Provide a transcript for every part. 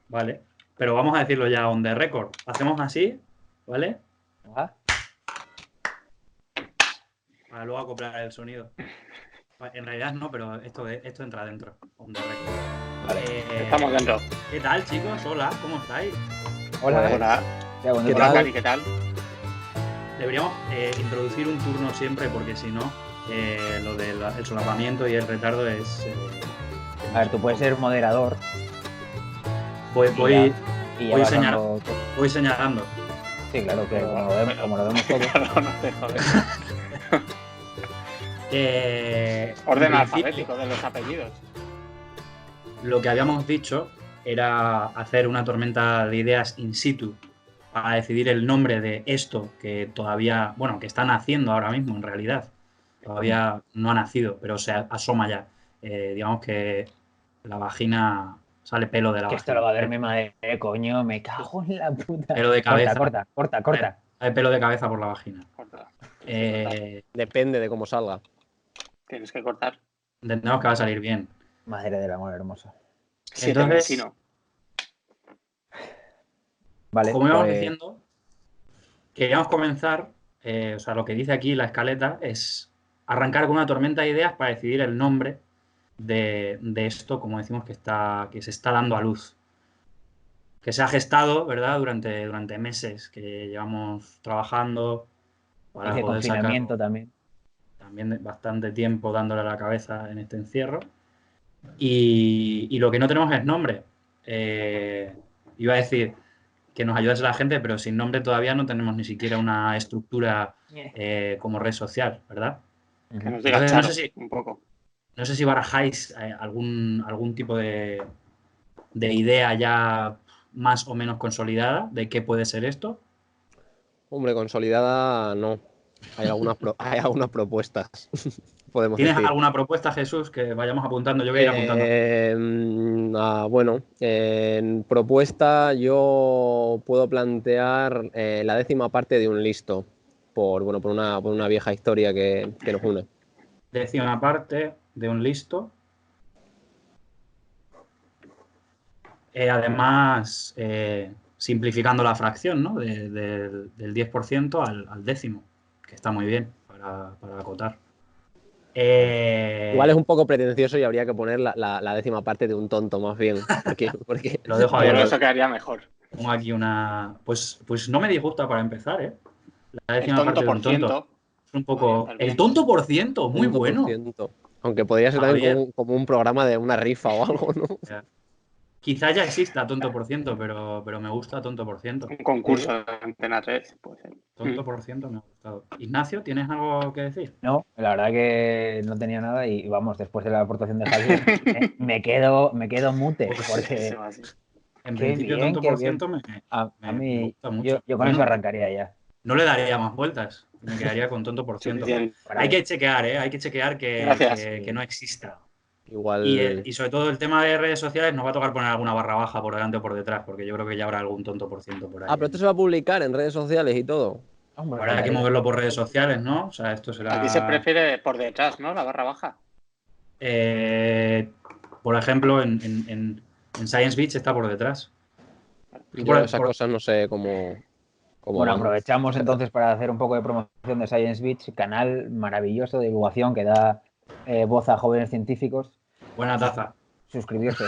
Vale. Pero vamos a decirlo ya on the record. Hacemos así, ¿vale? Ajá. Para luego acoplar el sonido. En realidad no, pero esto entra dentro. On the record. Vale. Estamos dentro. ¿Qué tal, chicos? Hola, ¿cómo estáis? Hola. Pues, hola. Ya, bueno, ¿Qué tal? tal? ¿Y qué tal? Deberíamos introducir un turno siempre porque si no, lo del el solapamiento y el retardo es... A ver, tú puedes ser moderador. Voy Y ya vas señalando. Sí, claro, que como lo vemos todos. Claro, no te jodes. Orden alfabético de los apellidos. Lo que habíamos dicho era hacer una tormenta de ideas in situ para decidir el nombre de esto que todavía, bueno, que está naciendo ahora mismo en realidad. Todavía no ha nacido, pero se asoma ya. Digamos que la vagina, sale pelo de la Que vagina. esto lo va a ver mi madre, coño, me cago en la puta. Pelo de cabeza. Corta. Hay pelo de cabeza por la vagina. Corta. Depende de cómo salga. Tienes que cortar. Entendemos que va a salir bien. Madre del amor hermoso. Entonces, mesino. Vale, como íbamos pues, diciendo, queríamos comenzar, o sea, lo que dice aquí la escaleta es arrancar con una tormenta de ideas para decidir el nombre de esto, como decimos, que se está dando a luz. Que se ha gestado, ¿verdad?, durante meses que llevamos trabajando para hice poder confinamiento sacarlo. También bastante tiempo dándole a la cabeza en este encierro. Y lo que no tenemos es nombre. Iba a decir que nos ayudase la gente, pero sin nombre todavía no tenemos ni siquiera una estructura como red social, ¿verdad? Que nos diga Entonces, Charo, un poco. No sé si barajáis algún tipo de idea ya más o menos consolidada de qué puede ser esto. Hombre, consolidada no. Hay algunas propuestas, podemos ¿Tienes decir. alguna propuesta, Jesús, que vayamos apuntando? Yo voy a ir apuntando. Bueno, en propuesta yo puedo plantear la 10ª parte de un listo, por una vieja historia que nos une. 10ª parte de un listo. Además, simplificando la fracción, ¿no? Del 10% al décimo, que está muy bien para acotar. Igual es un poco pretencioso y habría que poner la 10ª parte de un tonto, más bien. Porque Lo dejo Yo creo abierto. que eso quedaría mejor. Pongo aquí una... Pues no me disgusta para empezar, ¿eh? La El 10ª tonto parte de por un tonto. ciento. Es un poco... Podría estar El bien. tonto por ciento, muy bueno. 100%. Aunque podría ser también como un programa de una rifa o algo, ¿no? Quizá ya exista tonto por ciento, pero me gusta tonto por ciento. Un concurso de Antena 3, puede ser. Tonto por ciento me ha gustado. Ignacio, ¿tienes algo que decir? no, la verdad que no tenía nada y vamos, después de la aportación de Javier, me quedo mute, porque En qué principio, bien, tonto qué por bien. ciento me A mí, gusta mucho. yo con eso arrancaría ya. No le daría más vueltas. Me quedaría con tonto por ciento. Suficiente. Hay que chequear, ¿eh? Hay que chequear que no exista. Igual. Y sobre todo el tema de redes sociales nos va a tocar poner alguna barra baja por delante o por detrás, porque yo creo que ya habrá algún tonto por ciento por ahí. Pero esto se va a publicar en redes sociales y todo. Habrá que moverlo por redes sociales, ¿no? O sea, esto será... Aquí se prefiere por detrás, ¿no? La barra baja. Por ejemplo, en Science Beach está por detrás. Yo esas cosas no sé cómo Bueno, van. aprovechamos entonces para hacer un poco de promoción de Science Beach, canal maravilloso de divulgación que da voz a jóvenes científicos. Buena taza. Suscribirse.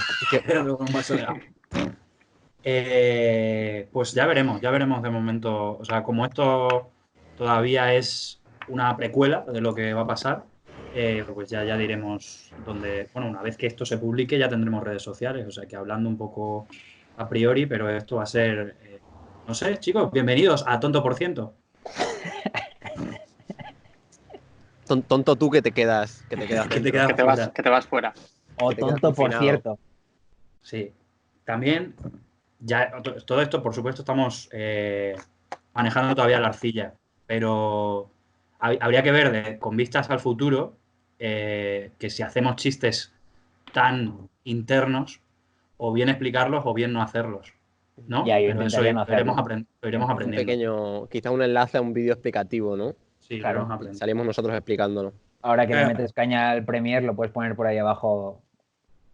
Pues ya veremos de momento. O sea, como esto todavía es una precuela de lo que va a pasar, pues ya diremos dónde. Bueno, una vez que esto se publique ya tendremos redes sociales. O sea, que hablando un poco a priori, pero esto va a ser... no sé, chicos, bienvenidos a Tonto por Ciento. Tonto tú que te quedas. Que te vas fuera. O tonto por cierto. Sí. También, ya todo esto, por supuesto, estamos manejando todavía la arcilla, pero habría que ver con vistas al futuro que si hacemos chistes tan internos, o bien explicarlos o bien no hacerlos, ¿no? Ya, yo pero eso intentaría no hacerlo. lo iremos aprendiendo. Un pequeño, quizá un enlace a un vídeo explicativo, ¿no? Sí, claro. Salimos nosotros explicándolo. Ahora que le metes caña al Premiere, lo puedes poner por ahí abajo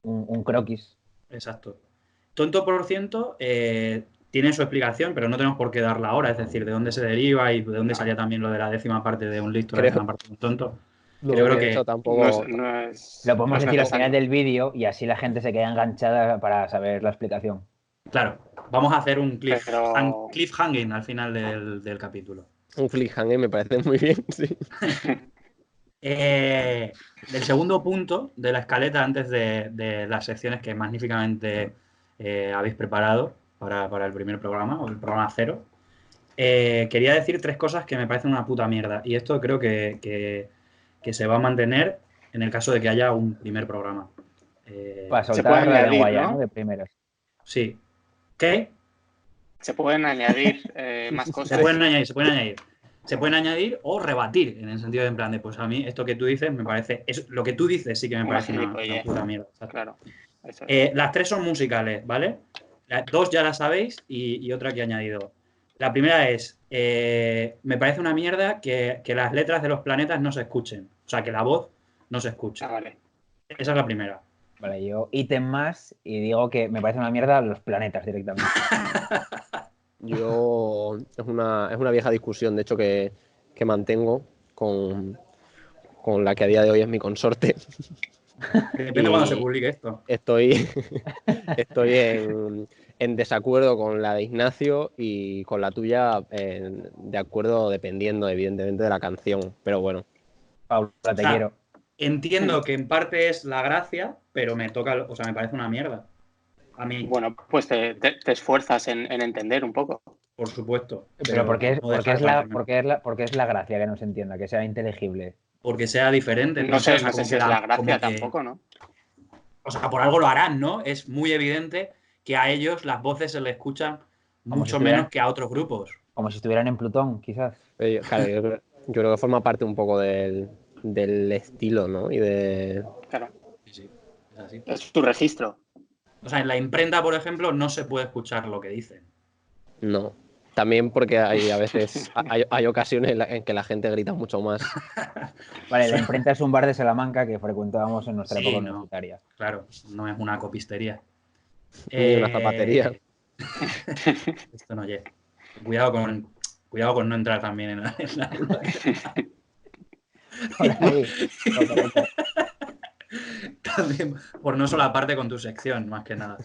un croquis. Exacto. tonto por ciento tiene su explicación, pero no tenemos por qué darla ahora, es decir, de dónde se deriva y de dónde salía también lo de la décima parte de un listo, la Creo- décima parte de un tonto. Creo creo que que eso No tampoco. es, Lo podemos no es decir al final necesario. del vídeo y así la gente se queda enganchada para saber la explicación. Claro, vamos a hacer un Pero- cliffhanging al final del capítulo. Un cliffhanger me parece muy bien, sí. Del segundo punto de la escaleta, antes de las secciones que magníficamente habéis preparado para el primer programa, o el programa 0, quería decir 3 cosas que me parecen una puta mierda. Y esto creo que se va a mantener en el caso de que haya un primer programa. Para Se puede soltar la añadir, lengua ya, ¿no? ¿no? De primeras. Sí. ¿Qué? Se pueden añadir más Se cosas. pueden añadir, se pueden añadir. Se pueden añadir o rebatir, en el sentido de en plan de, pues a mí esto que tú dices me parece, lo que tú dices sí que me Una parece una gilipollez. puta mierda. ¿Sabes? Claro. Eso es. Las 3 son musicales, ¿vale? 2 ya las sabéis y otra que he añadido. La primera es, me parece una mierda que las letras de los planetas no se escuchen. O sea, que la voz no se escuche. Vale. Esa es la primera. Vale, yo ítem más y digo que me parece una mierda los planetas directamente. Es una vieja discusión, de hecho, que mantengo con la que a día de hoy es mi consorte. Depende cuando se publique esto. Estoy en desacuerdo con la de Ignacio y con la tuya de acuerdo dependiendo, evidentemente, de la canción. Pero bueno, Paula, te sea, quiero. Entiendo que en parte es la gracia, pero me parece una mierda. A mí, Bueno, pues te esfuerzas en entender un poco. por supuesto. Pero porque no deja de parecerme- porque es la gracia que no se entienda, que sea inteligible. porque sea diferente. No sé, o sea, no sé como si que es la como gracia que- tampoco, ¿no? O sea, por algo lo harán, ¿no? Es muy evidente que a ellos las voces se les escuchan Como si mucho estuvieran- menos que a otros grupos. Como si estuvieran en Plutón, quizás. claro, yo creo que forma parte un poco del estilo, ¿no? Y de... Claro. Sí, es así. Es tu registro. O sea, en la imprenta, por ejemplo, no se puede escuchar lo que dicen. No. También porque hay a veces, hay ocasiones en que la gente grita mucho más. Vale, la imprenta es un bar de Salamanca que frecuentábamos en nuestra Sí, época no. universitaria. Claro, no es una copistería. Ni una zapatería. Esto no llega. Cuidado con no entrar también en la Por ahí, correcto. También, por no solaparte con tu sección, más que nada.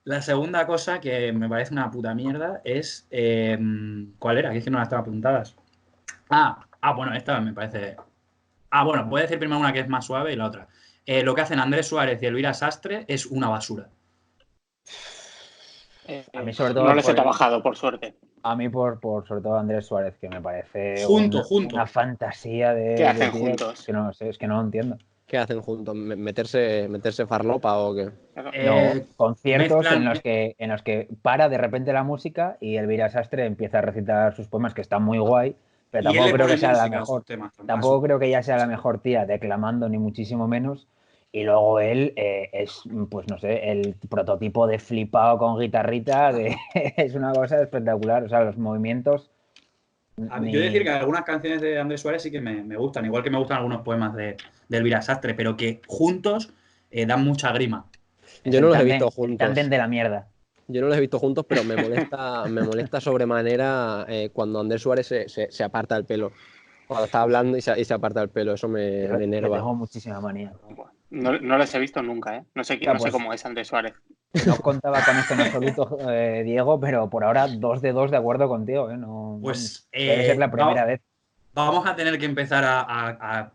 La segunda cosa que me parece una puta mierda es. ¿Cuál era? Que es que no las estaba apuntadas. Bueno, esta me parece. Bueno, voy a decir primero una que es más suave y la otra. Lo que hacen Andrés Suárez y Elvira Sastre es una basura. A mí, sobre todo, no les he por- trabajado, por suerte. A mí, sobre todo, Andrés Suárez, que me parece Junto. una fantasía de ¿Qué hacen tío, juntos? que no sé, es que no lo entiendo. ¿Qué hacen juntos? ¿Meterse farlopa o qué? Claro. No, conciertos mezclan- en los que para de repente la música y Elvira Sastre empieza a recitar sus poemas, que están muy guay, pero Y él tampoco le creo pone que sea la música a sus mejor. temas, también. Tampoco creo que ella sea la mejor tía declamando, ni muchísimo menos. Y luego él es, pues no sé, el prototipo de flipado con guitarrita. Es una cosa espectacular. O sea, los movimientos. Yo decir que algunas canciones de Andrés Suárez sí que me gustan, igual que me gustan algunos poemas de Elvira Sastre, pero que juntos dan mucha grima. Yo no los he tándem- visto el juntos. tándem de la mierda. Yo no los he visto juntos, pero me molesta sobremanera cuando Andrés Suárez se aparta el pelo. Cuando está hablando y se aparta el pelo, eso me Le enerva. tengo muchísima manía. No les he visto nunca, ¿eh? No sé Pues, cómo es Andrés Suárez. No contaba con esto en absoluto, Diego, pero por ahora 2 de 2 de acuerdo contigo. No, Pues debe ser la primera vez. Vamos a tener que empezar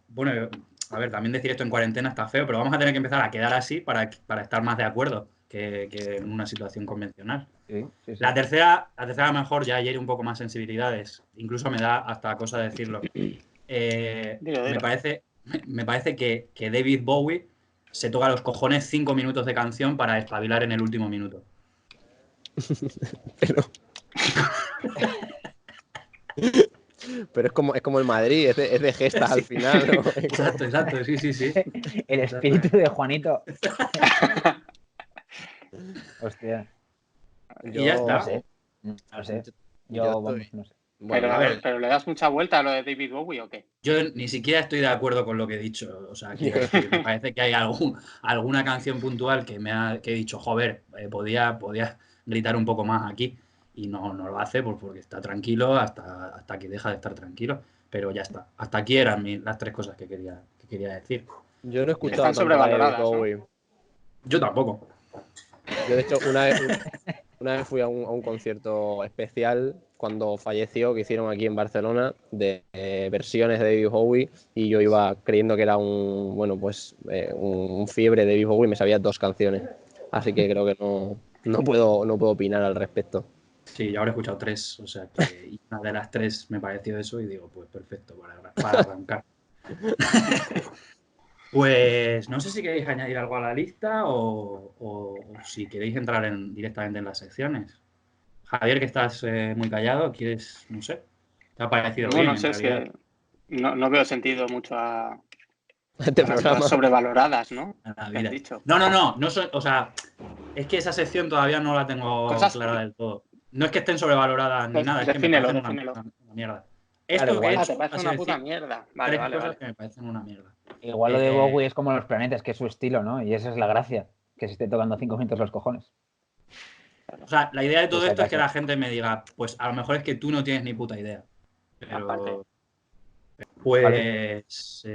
bueno, a ver, también decir esto en cuarentena está feo, pero vamos a tener que empezar a quedar así para estar más de acuerdo que en una situación convencional. Sí. La tercera, a lo mejor ya hiere un poco más sensibilidades. Incluso me da hasta cosa decirlo. Dilo. Me parece que David Bowie se toca los cojones 5 minutos de canción para espabilar en el último minuto. Pero es como el Madrid, es de gestas al final, ¿no? Exacto, sí. El espíritu de Juanito. Hostia. Y ya está. No sé. Yo Vamos, no sé. Bueno, a ver. Pero ¿le das mucha vuelta a lo de David Bowie o qué? Yo ni siquiera estoy de acuerdo con lo que he dicho. O sea, quiero decir, me parece que hay alguna canción puntual que que he dicho, joder, podía gritar un poco más aquí. Y no lo hace porque está tranquilo hasta que deja de estar tranquilo. Pero ya está. Hasta aquí eran las tres cosas que quería decir. yo no he escuchado Están tanto a David sobrevaloradas, ¿no? Bowie. Yo tampoco. Yo, de hecho, una vez fui a un concierto especial cuando falleció, que hicieron aquí en Barcelona, de versiones de David Bowie, y yo iba creyendo que era un fiebre de David Bowie, y me sabía 2 canciones. Así que creo que no puedo opinar al respecto. Sí, yo habré escuchado 3. O sea, que una de las 3 me pareció eso y digo, pues perfecto para arrancar. Pues no sé si queréis añadir algo a la lista o si queréis entrar directamente en las secciones. Javier, que estás muy callado, ¿quieres, no sé? ¿Te ha parecido bien No en sé, es realidad? que no veo sentido mucho a Este las programa. cosas sobrevaloradas, ¿no? A la ¿Qué has vida. dicho? O sea, es que esa sección todavía no la tengo Cosas... clara del todo. No es que estén sobrevaloradas ni nada, es que me Defínelo, parecen defínelo. una mierda. Claro, Esto que he igual, ¿te hecho parece ha sido una puta decir mierda? Vale, 3 cosas vale. que me parecen una mierda. igual lo de Bowie es como los planetas, que es su estilo, ¿no? Y esa es la gracia, que se esté tocando 5 minutos los cojones. O sea, la idea de Por todo si esto es que acaso. la gente me diga, pues a lo mejor es que tú no tienes ni puta idea. Aparte. Pero pues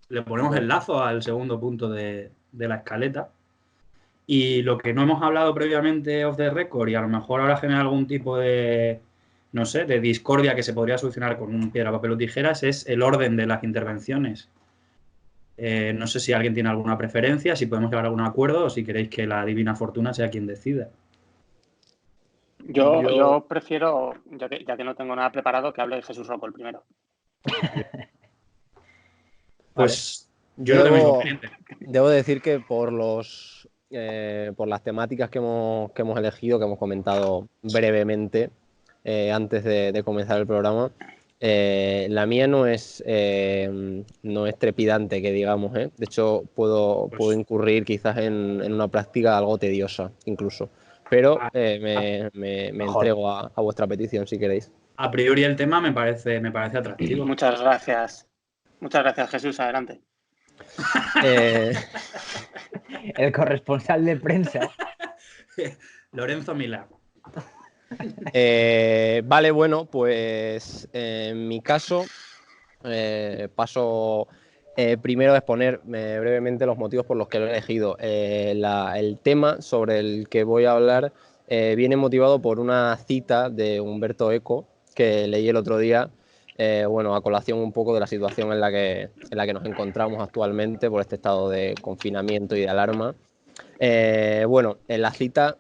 le ponemos el lazo al segundo punto de la escaleta. Y lo que no hemos hablado previamente off the record y a lo mejor ahora genera algún tipo de, no sé, de discordia que se podría solucionar con un piedra, papel o tijeras es el orden de las intervenciones. No sé si alguien tiene alguna preferencia, si podemos llegar a algún acuerdo o si queréis que la divina fortuna sea quien decida. Yo prefiero, ya que no tengo nada preparado, que hable Jesús Roco el primero. Pues yo no tengo inconveniente. Debo decir que por las temáticas que hemos elegido, que hemos comentado brevemente antes de comenzar el programa, la mía no es trepidante, que digamos, ¿eh? De hecho, puedo incurrir quizás en una práctica algo tediosa, incluso. Pero me entrego a vuestra petición, si queréis. A priori el tema me parece atractivo. Muchas gracias. Muchas gracias, Jesús. Adelante. El corresponsal de prensa. Lorenzo Milá. Vale, bueno, pues en mi caso paso primero a exponer brevemente los motivos por los que lo he elegido. El tema sobre el que voy a hablar viene motivado por una cita de Umberto Eco que leí el otro día, a colación un poco de la situación en la que nos encontramos actualmente por este estado de confinamiento y de alarma. En la cita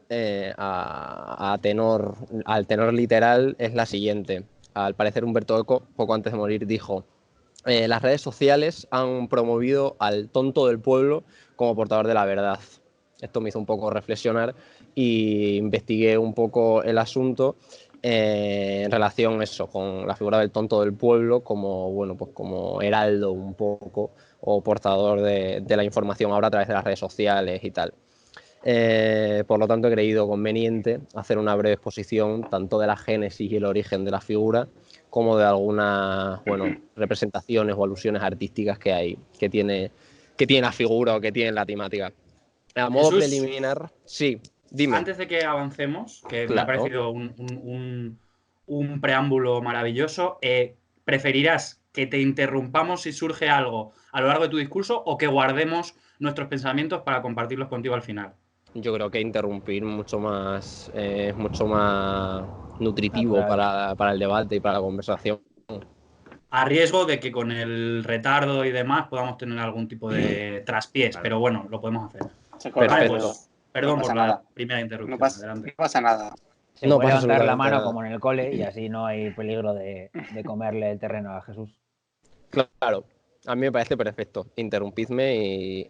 al tenor literal es la siguiente. Al parecer Umberto Eco, poco antes de morir, dijo: las redes sociales han promovido al tonto del pueblo como portador de la verdad. Esto me hizo un poco reflexionar y investigué un poco el asunto en relación con la figura del tonto del pueblo como heraldo un poco o portador de la información ahora a través de las redes sociales y tal. Por lo tanto, he creído conveniente hacer una breve exposición tanto de la génesis y el origen de la figura como de algunas representaciones o alusiones artísticas que tiene la figura o que tiene la temática. A modo Jesús, preliminar, sí, dime. antes de que avancemos, que me ha Claro. parecido un preámbulo maravilloso, ¿preferirás que te interrumpamos si surge algo a lo largo de tu discurso o que guardemos nuestros pensamientos para compartirlos contigo al final? Yo creo que interrumpir mucho más nutritivo para el debate y para la conversación. A riesgo de que con el retardo y demás podamos tener algún tipo de traspiés, Claro. pero bueno, lo podemos hacer. Perfecto. Pues, perdón por la primera No interrupción. pasa nada. Se No puede pasa levantar la absolutamente mano nada. como en el cole y así no hay peligro de comerle el terreno a Jesús. Claro, a mí me parece perfecto. Interrumpidme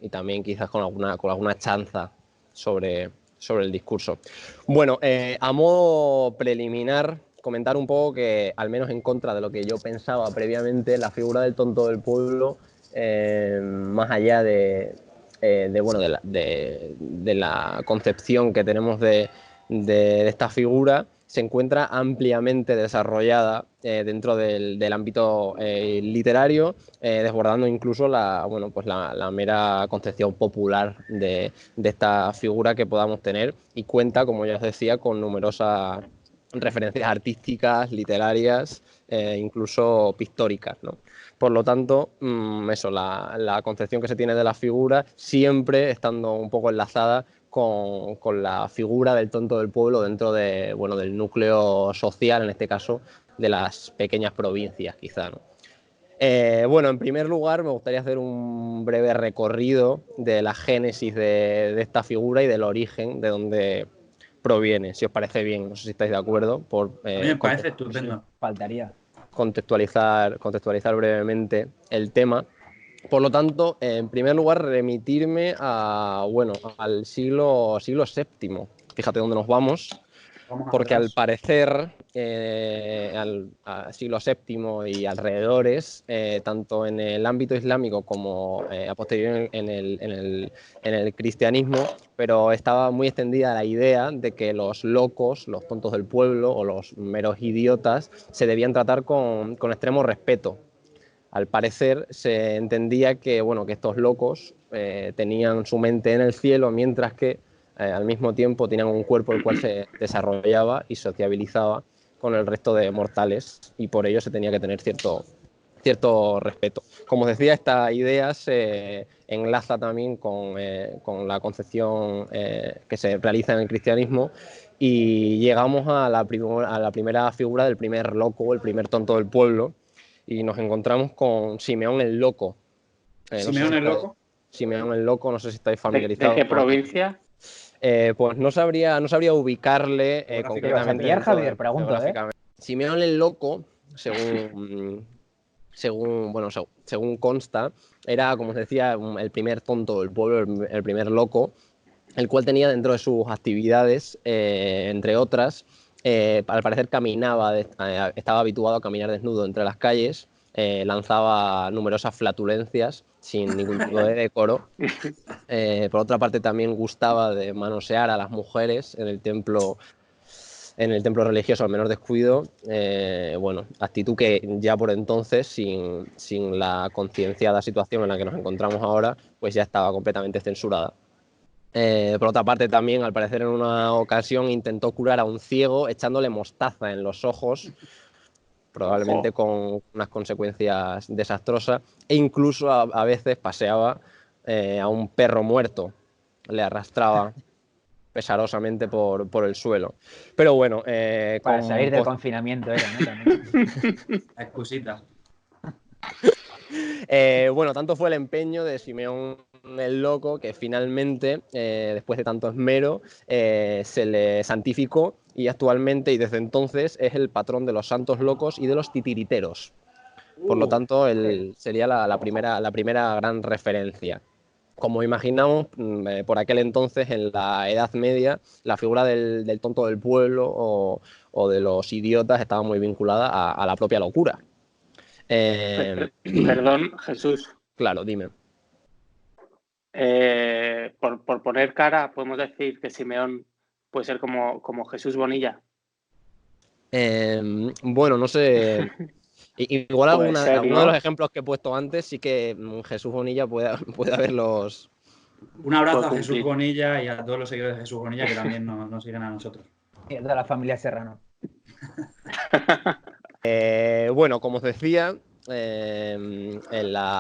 y también quizás con alguna chanza sobre el discurso. Bueno, a modo preliminar, comentar un poco que, al menos en contra de lo que yo pensaba previamente, la figura del tonto del pueblo, más allá de la concepción que tenemos de esta figura, se encuentra ampliamente desarrollada dentro del ámbito literario, desbordando incluso la mera concepción popular de esta figura que podamos tener, y cuenta, como ya os decía, con numerosas referencias artísticas, literarias, incluso pictóricas, ¿no? Por lo tanto, la concepción que se tiene de la figura siempre estando un poco enlazada con la figura del tonto del pueblo dentro del núcleo social, en este caso, de las pequeñas provincias, quizá, ¿no? En primer lugar, me gustaría hacer un breve recorrido de la génesis de esta figura y del origen de donde proviene, si os parece bien. No sé si estáis de acuerdo. A mí me parece estupendo. Faltaría. Contextualizar brevemente el tema. Por lo tanto, en primer lugar, remitirme al siglo VII. Fíjate dónde nos vamos, porque al parecer, al siglo VII y alrededores, tanto en el ámbito islámico como a posteriori en el cristianismo, pero estaba muy extendida la idea de que los locos, los tontos del pueblo o los meros idiotas se debían tratar con extremo respeto. Al parecer se entendía que estos locos tenían su mente en el cielo, mientras que al mismo tiempo tenían un cuerpo el cual se desarrollaba y sociabilizaba con el resto de mortales, y por ello se tenía que tener cierto respeto. Como os decía, esta idea se enlaza también con la concepción que se realiza en el cristianismo, y llegamos a la primera figura del primer loco, el primer tonto del pueblo, y nos encontramos con Simeón el Loco. ¿Simeón el Loco? Simeón el Loco, no sé si estáis ¿De familiarizados. qué provincia? Pues no sabría ubicarle concretamente. Pierre Javier, pregunto, Simeón el Loco, según consta, era, como os decía, el primer tonto del pueblo, el primer loco, el cual tenía dentro de sus actividades, entre otras, al parecer estaba habituado a caminar desnudo entre las calles, lanzaba numerosas flatulencias sin ningún tipo de decoro. Por otra parte, también gustaba de manosear a las mujeres en el templo religioso al menor descuido. Actitud que ya por entonces, sin la concienciada situación en la que nos encontramos ahora, pues ya estaba completamente censurada. Por otra parte, también, al parecer, en una ocasión intentó curar a un ciego echándole mostaza en los ojos, probablemente con unas consecuencias desastrosas, e incluso a veces paseaba a un perro muerto, le arrastraba pesarosamente por el suelo. Pero bueno, para salir del confinamiento era, ¿no? También. La excusita. Tanto fue el empeño de Simeón el Loco que finalmente, después de tanto esmero, se le santificó, y actualmente y desde entonces es el patrón de los santos locos y de los titiriteros. Por lo tanto, él sería la primera gran referencia. Como imaginamos, por aquel entonces, en la Edad Media, la figura del tonto del pueblo o de los idiotas estaba muy vinculada a la propia locura. Perdón, Jesús. Claro, dime. Por poner cara, podemos decir que Simeón puede ser como Jesús Bonilla. No sé. Igual alguno de los ejemplos que he puesto antes, sí que Jesús Bonilla puede haberlos. Un abrazo a Jesús Bonilla y a todos los seguidores de Jesús Bonilla que también nos siguen a nosotros. Y a toda la familia Serrano. Como os decía, a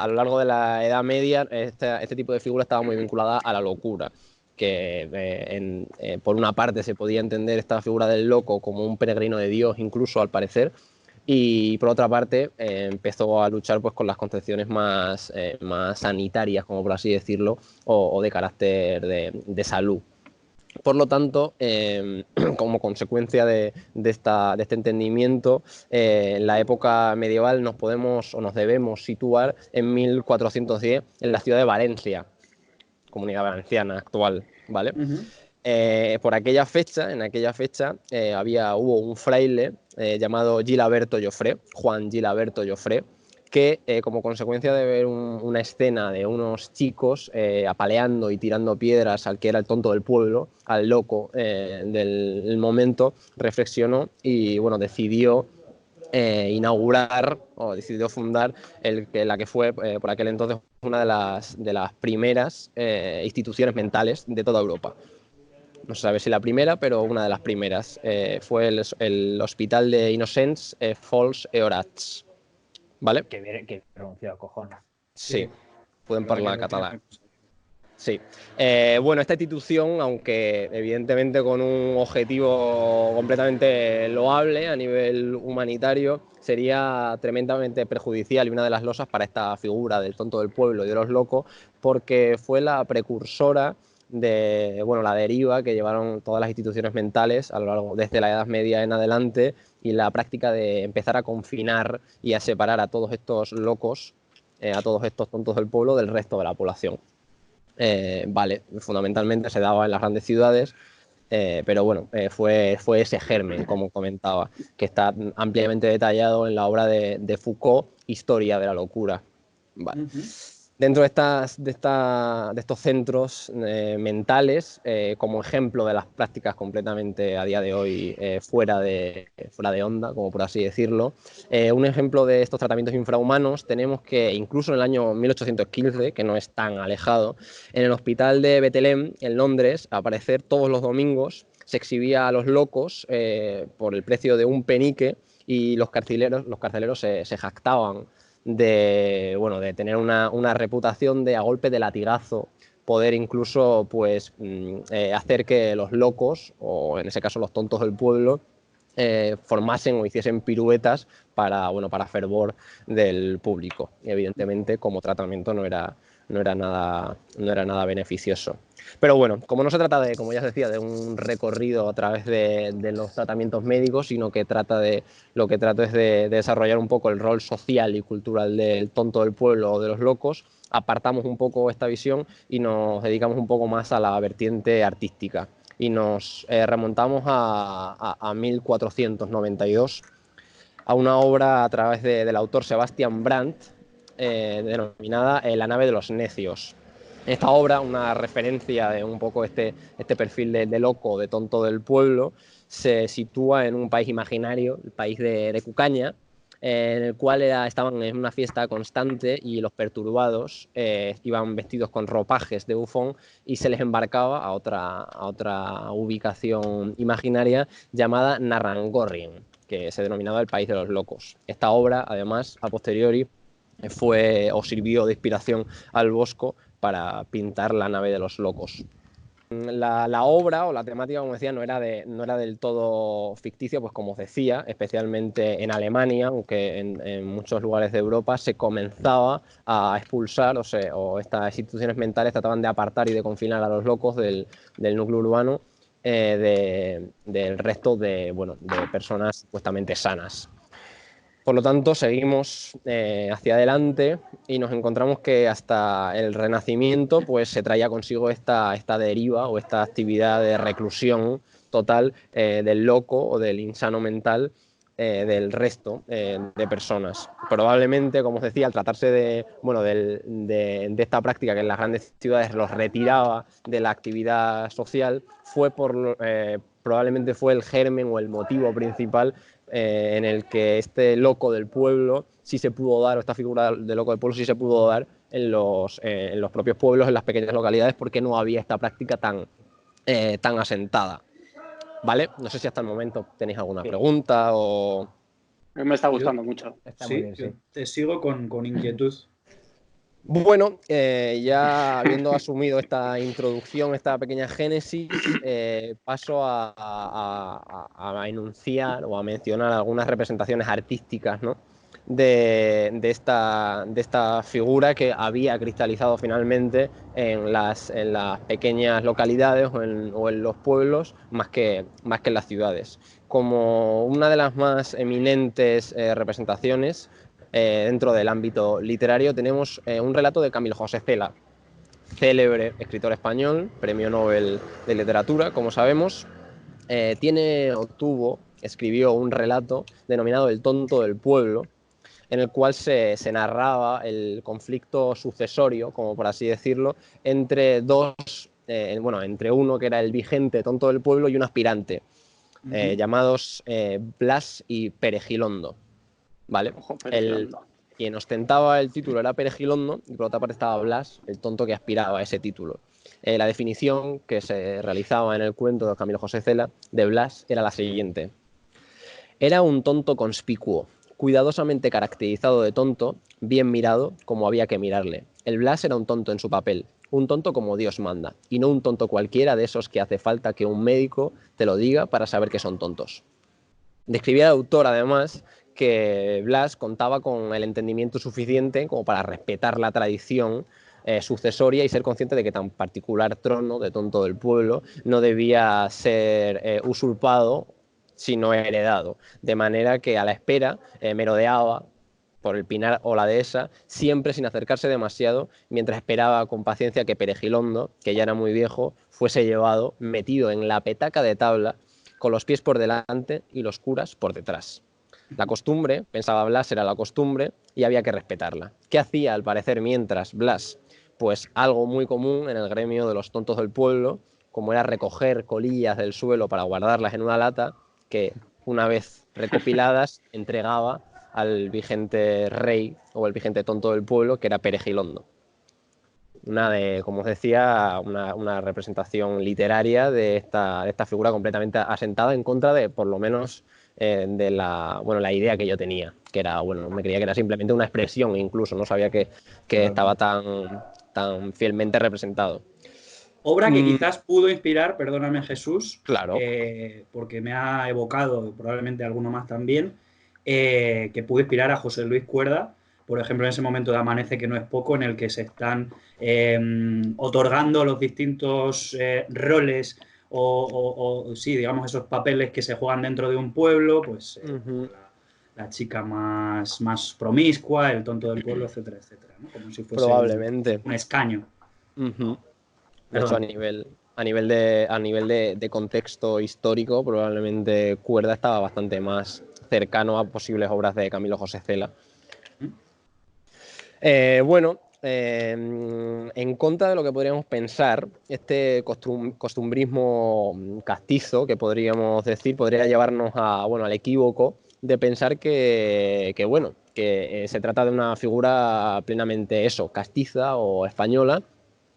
lo largo de la Edad Media, este tipo de figura estaba muy vinculada a la locura, que por una parte se podía entender esta figura del loco como un peregrino de Dios, incluso al parecer, y por otra parte empezó a luchar pues con las concepciones más sanitarias, como por así decirlo, o de carácter de salud. Por lo tanto, como consecuencia de este entendimiento, en la época medieval nos debemos situar en 1410 en la ciudad de Valencia, Comunidad Valenciana actual, ¿vale? Por aquella fecha, hubo un fraile llamado Gil Alberto Jofré, Juan Gil Alberto Jofré, que como consecuencia de ver una escena de unos chicos apaleando y tirando piedras al que era el tonto del pueblo, al loco del momento, reflexionó y bueno, decidió inaugurar o decidió fundar la que fue por aquel entonces una de las primeras instituciones mentales de toda Europa. No se sabe si la primera, pero una de las primeras. Fue el Hospital de Innocents Falls Eorats. ¿Vale? Que pronunciado, cojones. Sí, pueden hablar catalán. Sí. Sí. Bueno, esta institución, aunque evidentemente con un objetivo completamente loable a nivel humanitario, sería tremendamente perjudicial y una de las losas para esta figura del tonto del pueblo y de los locos, porque fue la precursora de la deriva que llevaron todas las instituciones mentales a lo largo desde la Edad Media en adelante, y la práctica de empezar a confinar y a separar a todos estos locos, a todos estos tontos del pueblo del resto de la población. Vale, fundamentalmente se daba en las grandes ciudades, pero bueno, fue ese germen, como comentaba, que está ampliamente detallado en la obra de Foucault, Historia de la locura. Vale. Dentro de estos centros mentales, como ejemplo de las prácticas completamente a día de hoy fuera de onda, como por así decirlo, un ejemplo de estos tratamientos infrahumanos tenemos que incluso en el año 1815, que no es tan alejado, en el hospital de Bethlehem, en Londres, a parecer todos los domingos se exhibía a los locos por el precio de un penique, y los carceleros se jactaban de tener una reputación de, a golpe de latigazo, poder incluso pues hacer que los locos, o en ese caso los tontos del pueblo, formasen o hiciesen piruetas para fervor del público. Y evidentemente, como tratamiento no era nada beneficioso. Pero bueno, como no se trata de, como ya os decía, de un recorrido a través de los tratamientos médicos, sino que lo que trato es de desarrollar un poco el rol social y cultural del tonto del pueblo o de los locos, apartamos un poco esta visión y nos dedicamos un poco más a la vertiente artística. Y nos remontamos a 1492, a una obra a través del autor Sebastian Brandt, denominada La nave de los necios. Esta obra, una referencia de un poco este perfil de loco, de tonto del pueblo, se sitúa en un país imaginario, el país de Cucaña, en el cual estaban en una fiesta constante y los perturbados iban vestidos con ropajes de bufón y se les embarcaba a otra ubicación imaginaria llamada Narrangorrien, que se denominaba el país de los locos. Esta obra, además, a posteriori, sirvió de inspiración al Bosco para pintar La nave de los locos. La obra o la temática, como decía, no era del todo ficticia, pues como os decía, especialmente en Alemania, aunque en muchos lugares de Europa se comenzaba a expulsar, o estas instituciones mentales trataban de apartar y de confinar a los locos del núcleo urbano, del resto de personas supuestamente sanas. Por lo tanto, seguimos hacia adelante y nos encontramos que hasta el Renacimiento pues, se traía consigo esta deriva o esta actividad de reclusión total del loco o del insano mental del resto de personas. Probablemente, como os decía, al tratarse de esta práctica que en las grandes ciudades los retiraba de la actividad social, probablemente fue el germen o el motivo principal en el que este loco del pueblo sí se pudo dar, o esta figura de loco del pueblo sí se pudo dar en los propios pueblos, en las pequeñas localidades, porque no había esta práctica tan asentada. ¿Vale? No sé si hasta el momento tenéis alguna pregunta o... Me está gustando mucho. Está muy bien, yo te sigo con inquietud. Bueno, ya habiendo asumido esta introducción, esta pequeña génesis, paso a enunciar o a mencionar algunas representaciones artísticas, ¿no?, de esta figura que había cristalizado finalmente en las pequeñas localidades o en los pueblos más que en las ciudades. Como una de las más eminentes representaciones dentro del ámbito literario tenemos un relato de Camilo José Cela, célebre escritor español, premio Nobel de Literatura, como sabemos. Escribió un relato denominado El tonto del pueblo, en el cual se narraba el conflicto sucesorio, como por así decirlo, entre entre uno que era el vigente tonto del pueblo y un aspirante, llamados Blas y Peregilondo, ¿vale? Ojo, Peregilondo. Quien ostentaba el título era Peregilondo y por otra parte estaba Blas, el tonto que aspiraba a ese título. La definición que se realizaba en el cuento de Camilo José Cela de Blas era la siguiente: era un tonto conspicuo, cuidadosamente caracterizado de tonto, bien mirado como había que mirarle. El Blas era un tonto en su papel, un tonto como Dios manda, y no un tonto cualquiera de esos que hace falta que un médico te lo diga para saber que son tontos. Describía el autor, además, que Blas contaba con el entendimiento suficiente como para respetar la tradición sucesoria y ser consciente de que tan particular trono de tonto del pueblo no debía ser usurpado, sino heredado. De manera que a la espera merodeaba por el Pinar o la Dehesa, siempre sin acercarse demasiado, mientras esperaba con paciencia que Peregilondo, que ya era muy viejo, fuese llevado, metido en la petaca de tabla, con los pies por delante y los curas por detrás. La costumbre, pensaba Blas, era la costumbre y había que respetarla. ¿Qué hacía, al parecer, mientras Blas? Pues algo muy común en el gremio de los tontos del pueblo, como era recoger colillas del suelo para guardarlas en una lata, que una vez recopiladas entregaba al vigente rey o el vigente tonto del pueblo, que era Peregilondo. Como os decía, una representación literaria de esta figura completamente asentada en contra de, por lo menos, de la idea que yo tenía, que era, me creía que era simplemente una expresión, incluso, no sabía que estaba tan fielmente representado. Obra que quizás pudo inspirar, perdóname Jesús, claro, porque me ha evocado, probablemente alguno más también, que pudo inspirar a José Luis Cuerda, por ejemplo, en ese momento de Amanece, que no es poco, en el que se están otorgando los distintos roles o sí, digamos, esos papeles que se juegan dentro de un pueblo, pues la chica más promiscua, el tonto del pueblo, etcétera, etcétera, ¿no? Como si fuese probablemente un escaño. De hecho, a nivel de contexto histórico, probablemente Cuerda estaba bastante más cercano a posibles obras de Camilo José Cela. En contra de lo que podríamos pensar, este costumbrismo castizo, que podríamos decir, podría llevarnos al equívoco de pensar que se trata de una figura plenamente castiza o española,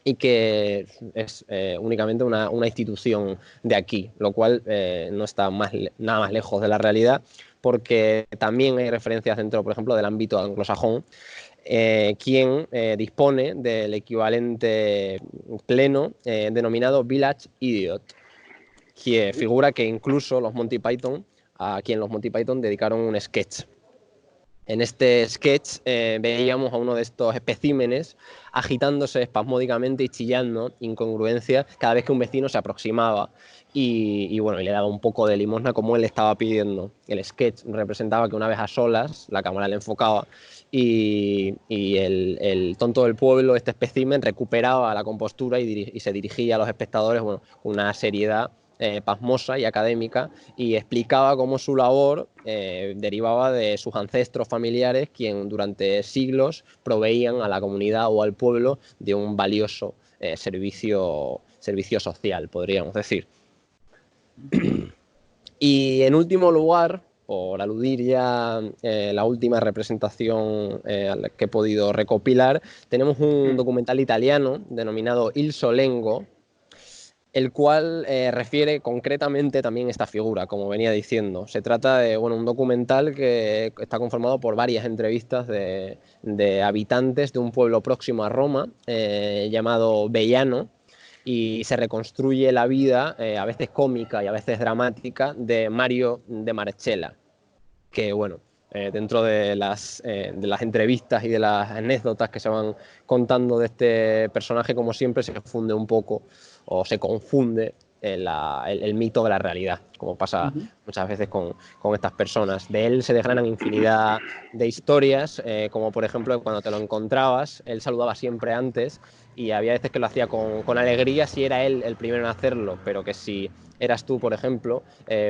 y que es únicamente una institución de aquí, lo cual no está nada más lejos de la realidad, porque también hay referencias dentro, por ejemplo, del ámbito anglosajón, quien dispone del equivalente pleno denominado Village Idiot, que figura que incluso los Monty Python dedicaron un sketch. En este sketch veíamos a uno de estos especímenes agitándose espasmódicamente y chillando incongruencias cada vez que un vecino se aproximaba y le daba un poco de limosna como él estaba pidiendo. El sketch representaba que una vez a solas la cámara le enfocaba y el tonto del pueblo, este espécimen, recuperaba la compostura y se dirigía a los espectadores con una seriedad pasmosa y académica, y explicaba cómo su labor derivaba de sus ancestros familiares, quien durante siglos proveían a la comunidad o al pueblo de un valioso servicio social, podríamos decir. Y en último lugar, por aludir ya la última representación a la que he podido recopilar, tenemos un documental italiano denominado Il Solengo, el cual refiere concretamente también esta figura, como venía diciendo. Se trata de un documental que está conformado por varias entrevistas de habitantes de un pueblo próximo a Roma, llamado Veiano, y se reconstruye la vida, a veces cómica y a veces dramática, de Mario de Marchella, que dentro de las entrevistas y de las anécdotas que se van contando de este personaje, como siempre, se funde un poco o se confunde el mito de la realidad, como pasa muchas veces con estas personas. De él se desgranan infinidad de historias, como por ejemplo cuando te lo encontrabas, él saludaba siempre antes y había veces que lo hacía con alegría si era él el primero en hacerlo, pero que si eras tú, por ejemplo,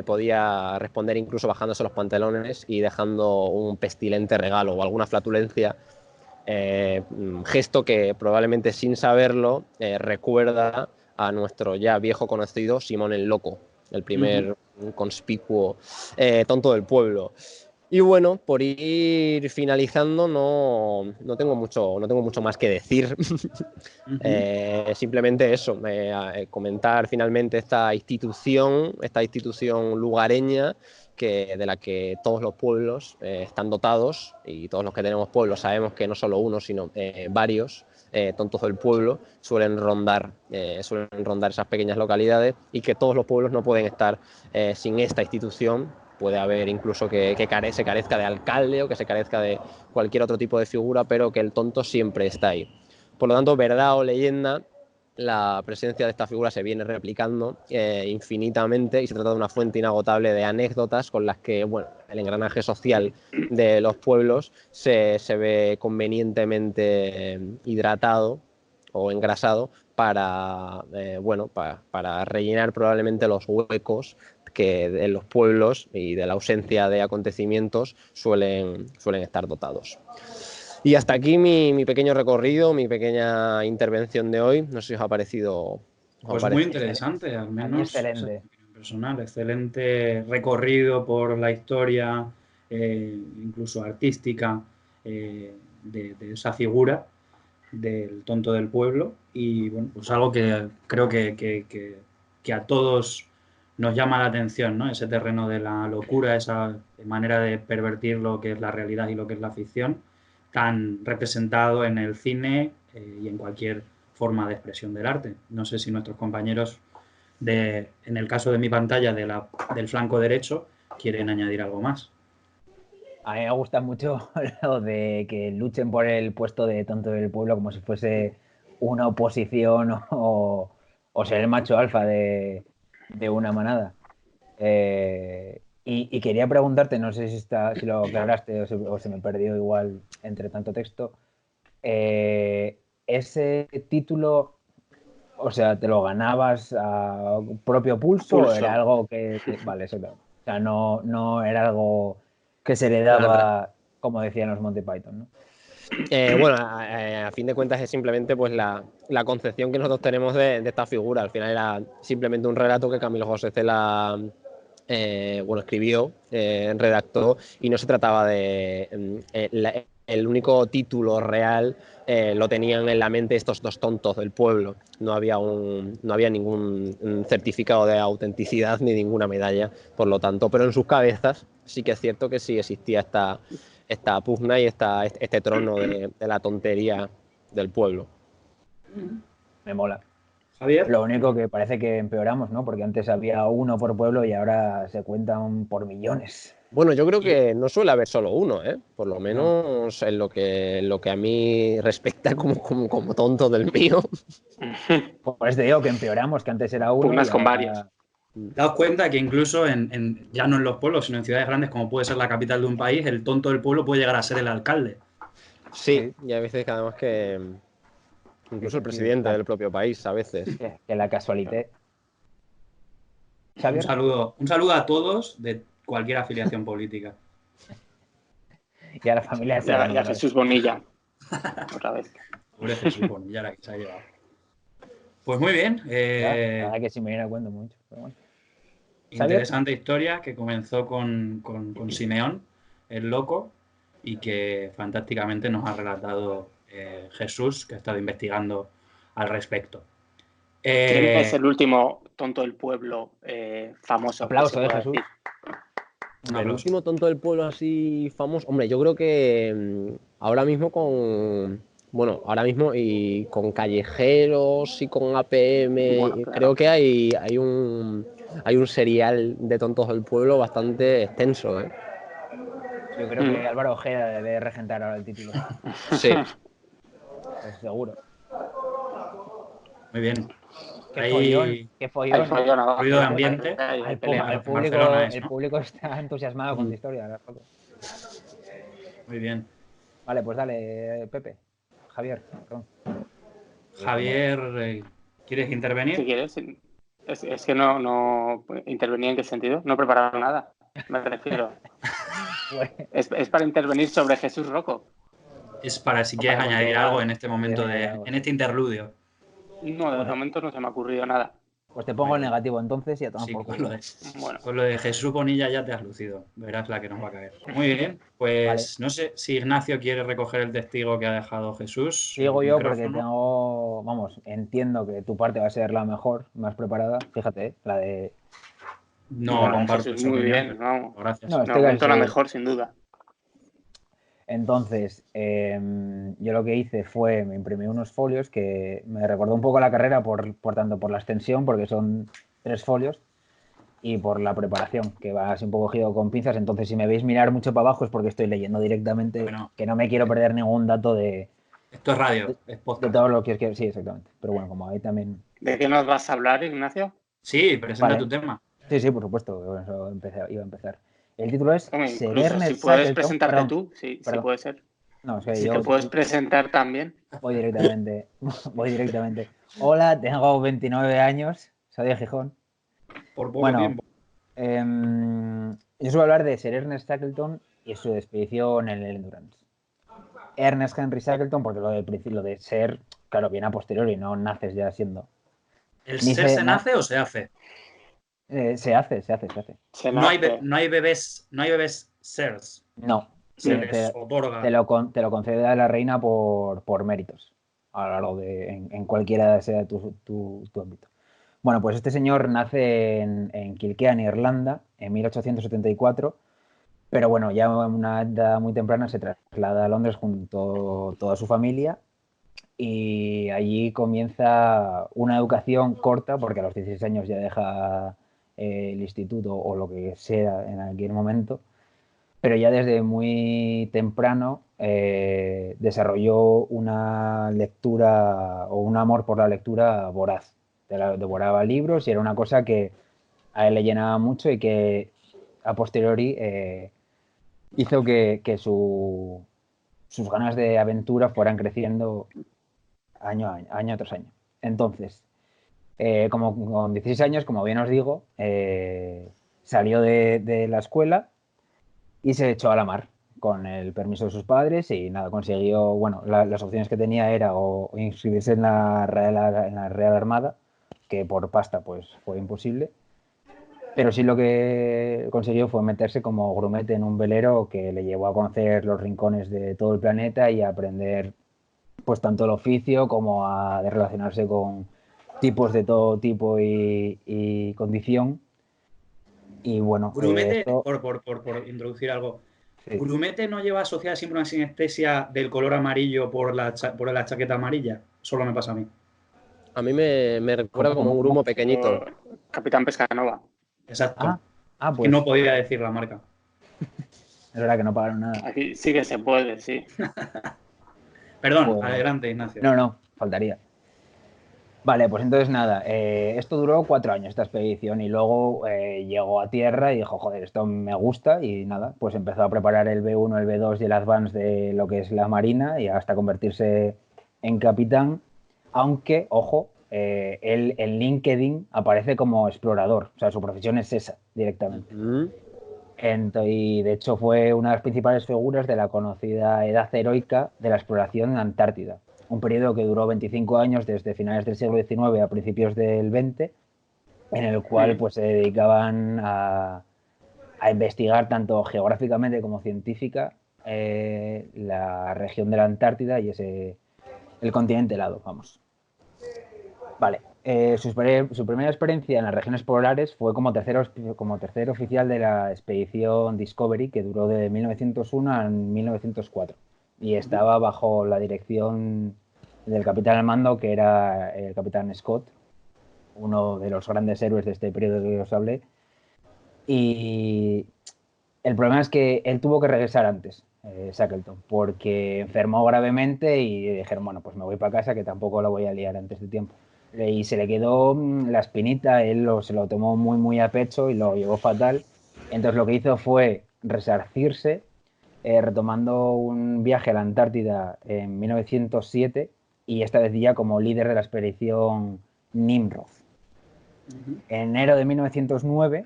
podía responder incluso bajándose los pantalones y dejando un pestilente regalo o alguna flatulencia, gesto que probablemente sin saberlo recuerda a nuestro ya viejo conocido Simón el Loco, el primer conspicuo tonto del pueblo. Y bueno, por ir finalizando, no tengo mucho más que decir. Simplemente eso, comentar finalmente esta institución lugareña de la que todos los pueblos están dotados, y todos los que tenemos pueblos sabemos que no solo uno, sino varios tontos del pueblo suelen rondar esas pequeñas localidades, y que todos los pueblos no pueden estar sin esta institución. Puede haber incluso que se carezca de alcalde o que se carezca de cualquier otro tipo de figura, pero que el tonto siempre está ahí. Por lo tanto, verdad o leyenda, la presencia de esta figura se viene replicando infinitamente, y se trata de una fuente inagotable de anécdotas con las que, bueno, el engranaje social de los pueblos se ve convenientemente hidratado o engrasado para rellenar probablemente los huecos que en los pueblos y de la ausencia de acontecimientos suelen estar dotados. Y hasta aquí mi pequeño recorrido, mi pequeña intervención de hoy. No sé si os ha parecido. Pues muy interesante, al menos. Excelente. Personal, excelente recorrido por la historia, incluso artística, de esa figura del tonto del pueblo. Y bueno, pues algo que creo que a todos nos llama la atención, ¿no? Ese terreno de la locura, esa manera de pervertir lo que es la realidad y lo que es la ficción, tan representado en el cine y en cualquier forma de expresión del arte. No sé si nuestros compañeros, en el caso de mi pantalla, del flanco derecho, quieren añadir algo más. A mí me gusta mucho lo de que luchen por el puesto de tonto del pueblo como si fuese una oposición o ser el macho alfa de una manada. Y quería preguntarte, no sé si lo aclaraste o se me perdió igual entre tanto texto. Ese título, o sea, ¿te lo ganabas a propio pulso o era algo vale, eso claro. O sea, no era algo que se le daba, como decían los Monty Python, ¿no? A fin de cuentas es simplemente pues la concepción que nosotros tenemos de esta figura. Al final era simplemente un relato que Camilo José Cela escribió, redactó, y no se trataba de el único título real lo tenían en la mente estos dos tontos del pueblo. No había ningún certificado de autenticidad ni ninguna medalla, por lo tanto, pero en sus cabezas sí que es cierto que sí existía esta pugna y este trono de la tontería del pueblo. Me mola. Javier. Lo único que parece que empeoramos, ¿no? Porque antes había uno por pueblo y ahora se cuentan por millones. Bueno, yo creo que no suele haber solo uno, ¿eh? Por lo menos en lo que a mí respecta como tonto del mío. Por eso te digo que empeoramos, que antes era uno. Pugnas con varios. Daos cuenta que incluso ya no en los pueblos, sino en ciudades grandes como puede ser la capital de un país, el tonto del pueblo puede llegar a ser el alcalde. Sí, y a veces que además que incluso el presidente del propio país, a veces. Que la casualidad. Un saludo a todos de cualquier afiliación política. Y a la familia de Serrano. Y a Jesús Bonilla. Otra vez. Pobre Jesús Bonilla, la que se ha llevado. Pues muy bien. La verdad que sí me viene a cuento mucho. Pero bueno. Interesante historia que comenzó con Simeón, el loco, y que fantásticamente nos ha relatado Jesús, que ha estado investigando al respecto. ¿Quién es el último tonto del pueblo famoso? Aplauso de Jesús. El último tonto del pueblo así famoso. Hombre, yo creo que ahora mismo y con callejeros y con APM, bueno, claro. Creo que hay un serial de tontos del pueblo bastante extenso, ¿eh? Yo creo que Álvaro Ojeda debe regentar ahora el título. Sí. Pues seguro. Muy bien. Qué follón. Ruido de ambiente. El público está entusiasmado con tu historia. Muy bien. Vale, pues dale, Pepe. Javier. Javier, ¿quieres Si intervenir? quieres. Es que no intervenía en qué sentido. No he preparado nada. Me refiero. Pues, Es para intervenir sobre Jesús Rocco. Es para si O quieres para añadir continuar. algo en este momento, algo, en sí. este interludio. No, de Pues, momento no se me ha ocurrido nada. pues te pongo el negativo entonces y a tomar Sí, por culo. Bueno, con lo de Jesús Bonilla ya te has lucido. Verás la que nos va a caer. Muy bien, Vale. pues no sé si Ignacio quiere recoger el testigo que ha dejado Jesús, el Sigo yo porque micrófono. tengo, vamos, entiendo que tu parte va a ser la mejor, más preparada. Fíjate, la de... No bueno, comparto Jesús, esa muy opinión, bien, pero vamos. gracias. No, De estoy casi momento la seguro. mejor, sin duda. Entonces, yo lo que hice fue, me imprimí unos folios que me recordó un poco la carrera por tanto por la extensión, porque son 3 folios, y por la preparación, que va así un poco cogido con pinzas. Entonces, si me veis mirar mucho para abajo es porque estoy leyendo directamente, Bueno, que no me quiero perder ningún dato esto es radio, es de podcast. todo lo que os quiero. Sí, exactamente. Pero bueno, como ahí también... ¿De qué nos vas a hablar, Ignacio? Sí, presenta Vale. tu tema. Sí, sí, por supuesto, con eso iba a empezar. El título es Hombre, Sir incluso si Ernest puedes Shackleton. presentarte Perdón, tú, sí perdón. puede ser. No, es que Si yo te puedes presentar también. voy directamente. Voy directamente. Hola, tengo 29 años, soy de Gijón. Por poco Bueno, tiempo. yo os voy a hablar de Sir Ernest Shackleton y su expedición en el Endurance. Ernest Henry Shackleton, porque lo de ser, claro, viene a posteriori, no naces ya siendo. ¿El ser se nace o se hace? Se hace. Se No hay, nace. no hay bebés sers. No, Se te, les otorga. te lo concede a la reina por méritos, a lo largo en cualquiera sea tu ámbito. Bueno, pues este señor nace en Kilkenny, Irlanda, en 1874, pero bueno, ya a una edad muy temprana se traslada a Londres junto a toda su familia y allí comienza una educación corta, porque a los 16 años ya deja el instituto o lo que sea en aquel momento, pero ya desde muy temprano desarrolló una lectura o un amor por la lectura voraz. Devoraba libros y era una cosa que a él le llenaba mucho y que a posteriori hizo que sus ganas de aventura fueran creciendo año tras año. Entonces, como con 16 años, como bien os digo, salió de la escuela y se echó a la mar con el permiso de sus padres y nada, consiguió, bueno, las opciones que tenía era o inscribirse en la Real Armada, que por pasta pues fue imposible, pero sí lo que consiguió fue meterse como grumete en un velero que le llevó a conocer los rincones de todo el planeta y a aprender pues tanto el oficio como a de relacionarse con tipos de todo tipo y condición. Y bueno, Grumete, esto... por introducir algo, Sí. ¿Grumete no lleva asociada siempre una sinestesia del color amarillo por la chaqueta amarilla? Solo me pasa a mí. A mí me recuerda como un grumo pequeñito. Capitán Pescanova. Exacto. Es que Pues no podía decir la marca. es verdad que no pagaron nada. Aquí sí que se puede, sí. Perdón, Pues, adelante, Ignacio. no, faltaría. Vale, pues entonces nada, esto duró 4 años, esta expedición, y luego llegó a tierra y dijo, joder, esto me gusta, y nada, pues empezó a preparar el B1, el B2 y el Advance de lo que es la Marina, y hasta convertirse en capitán, aunque, ojo, él en LinkedIn aparece como explorador, o sea, su profesión es esa, directamente. Y de hecho fue una de las principales figuras de la conocida edad heroica de la exploración en Antártida, un periodo que duró 25 años desde finales del siglo XIX a principios del XX, en el cual pues, se dedicaban a investigar tanto geográficamente como científica la región de la Antártida y el continente helado, vamos. Vale. Su primera experiencia en las regiones polares fue como tercer oficial de la expedición Discovery, que duró de 1901 a 1904. Y estaba bajo la dirección del capitán al mando, que era el capitán Scott, uno de los grandes héroes de este periodo que os hablé. Y el problema es que él tuvo que regresar antes, Shackleton, porque enfermó gravemente y dijeron, bueno, pues me voy para casa, que tampoco la voy a liar antes de tiempo. Y se le quedó la espinita, él se lo tomó muy a pecho y lo llevó fatal. Entonces lo que hizo fue resarcirse, retomando un viaje a la Antártida en 1907 y esta vez ya como líder de la expedición Nimrod. En enero de 1909,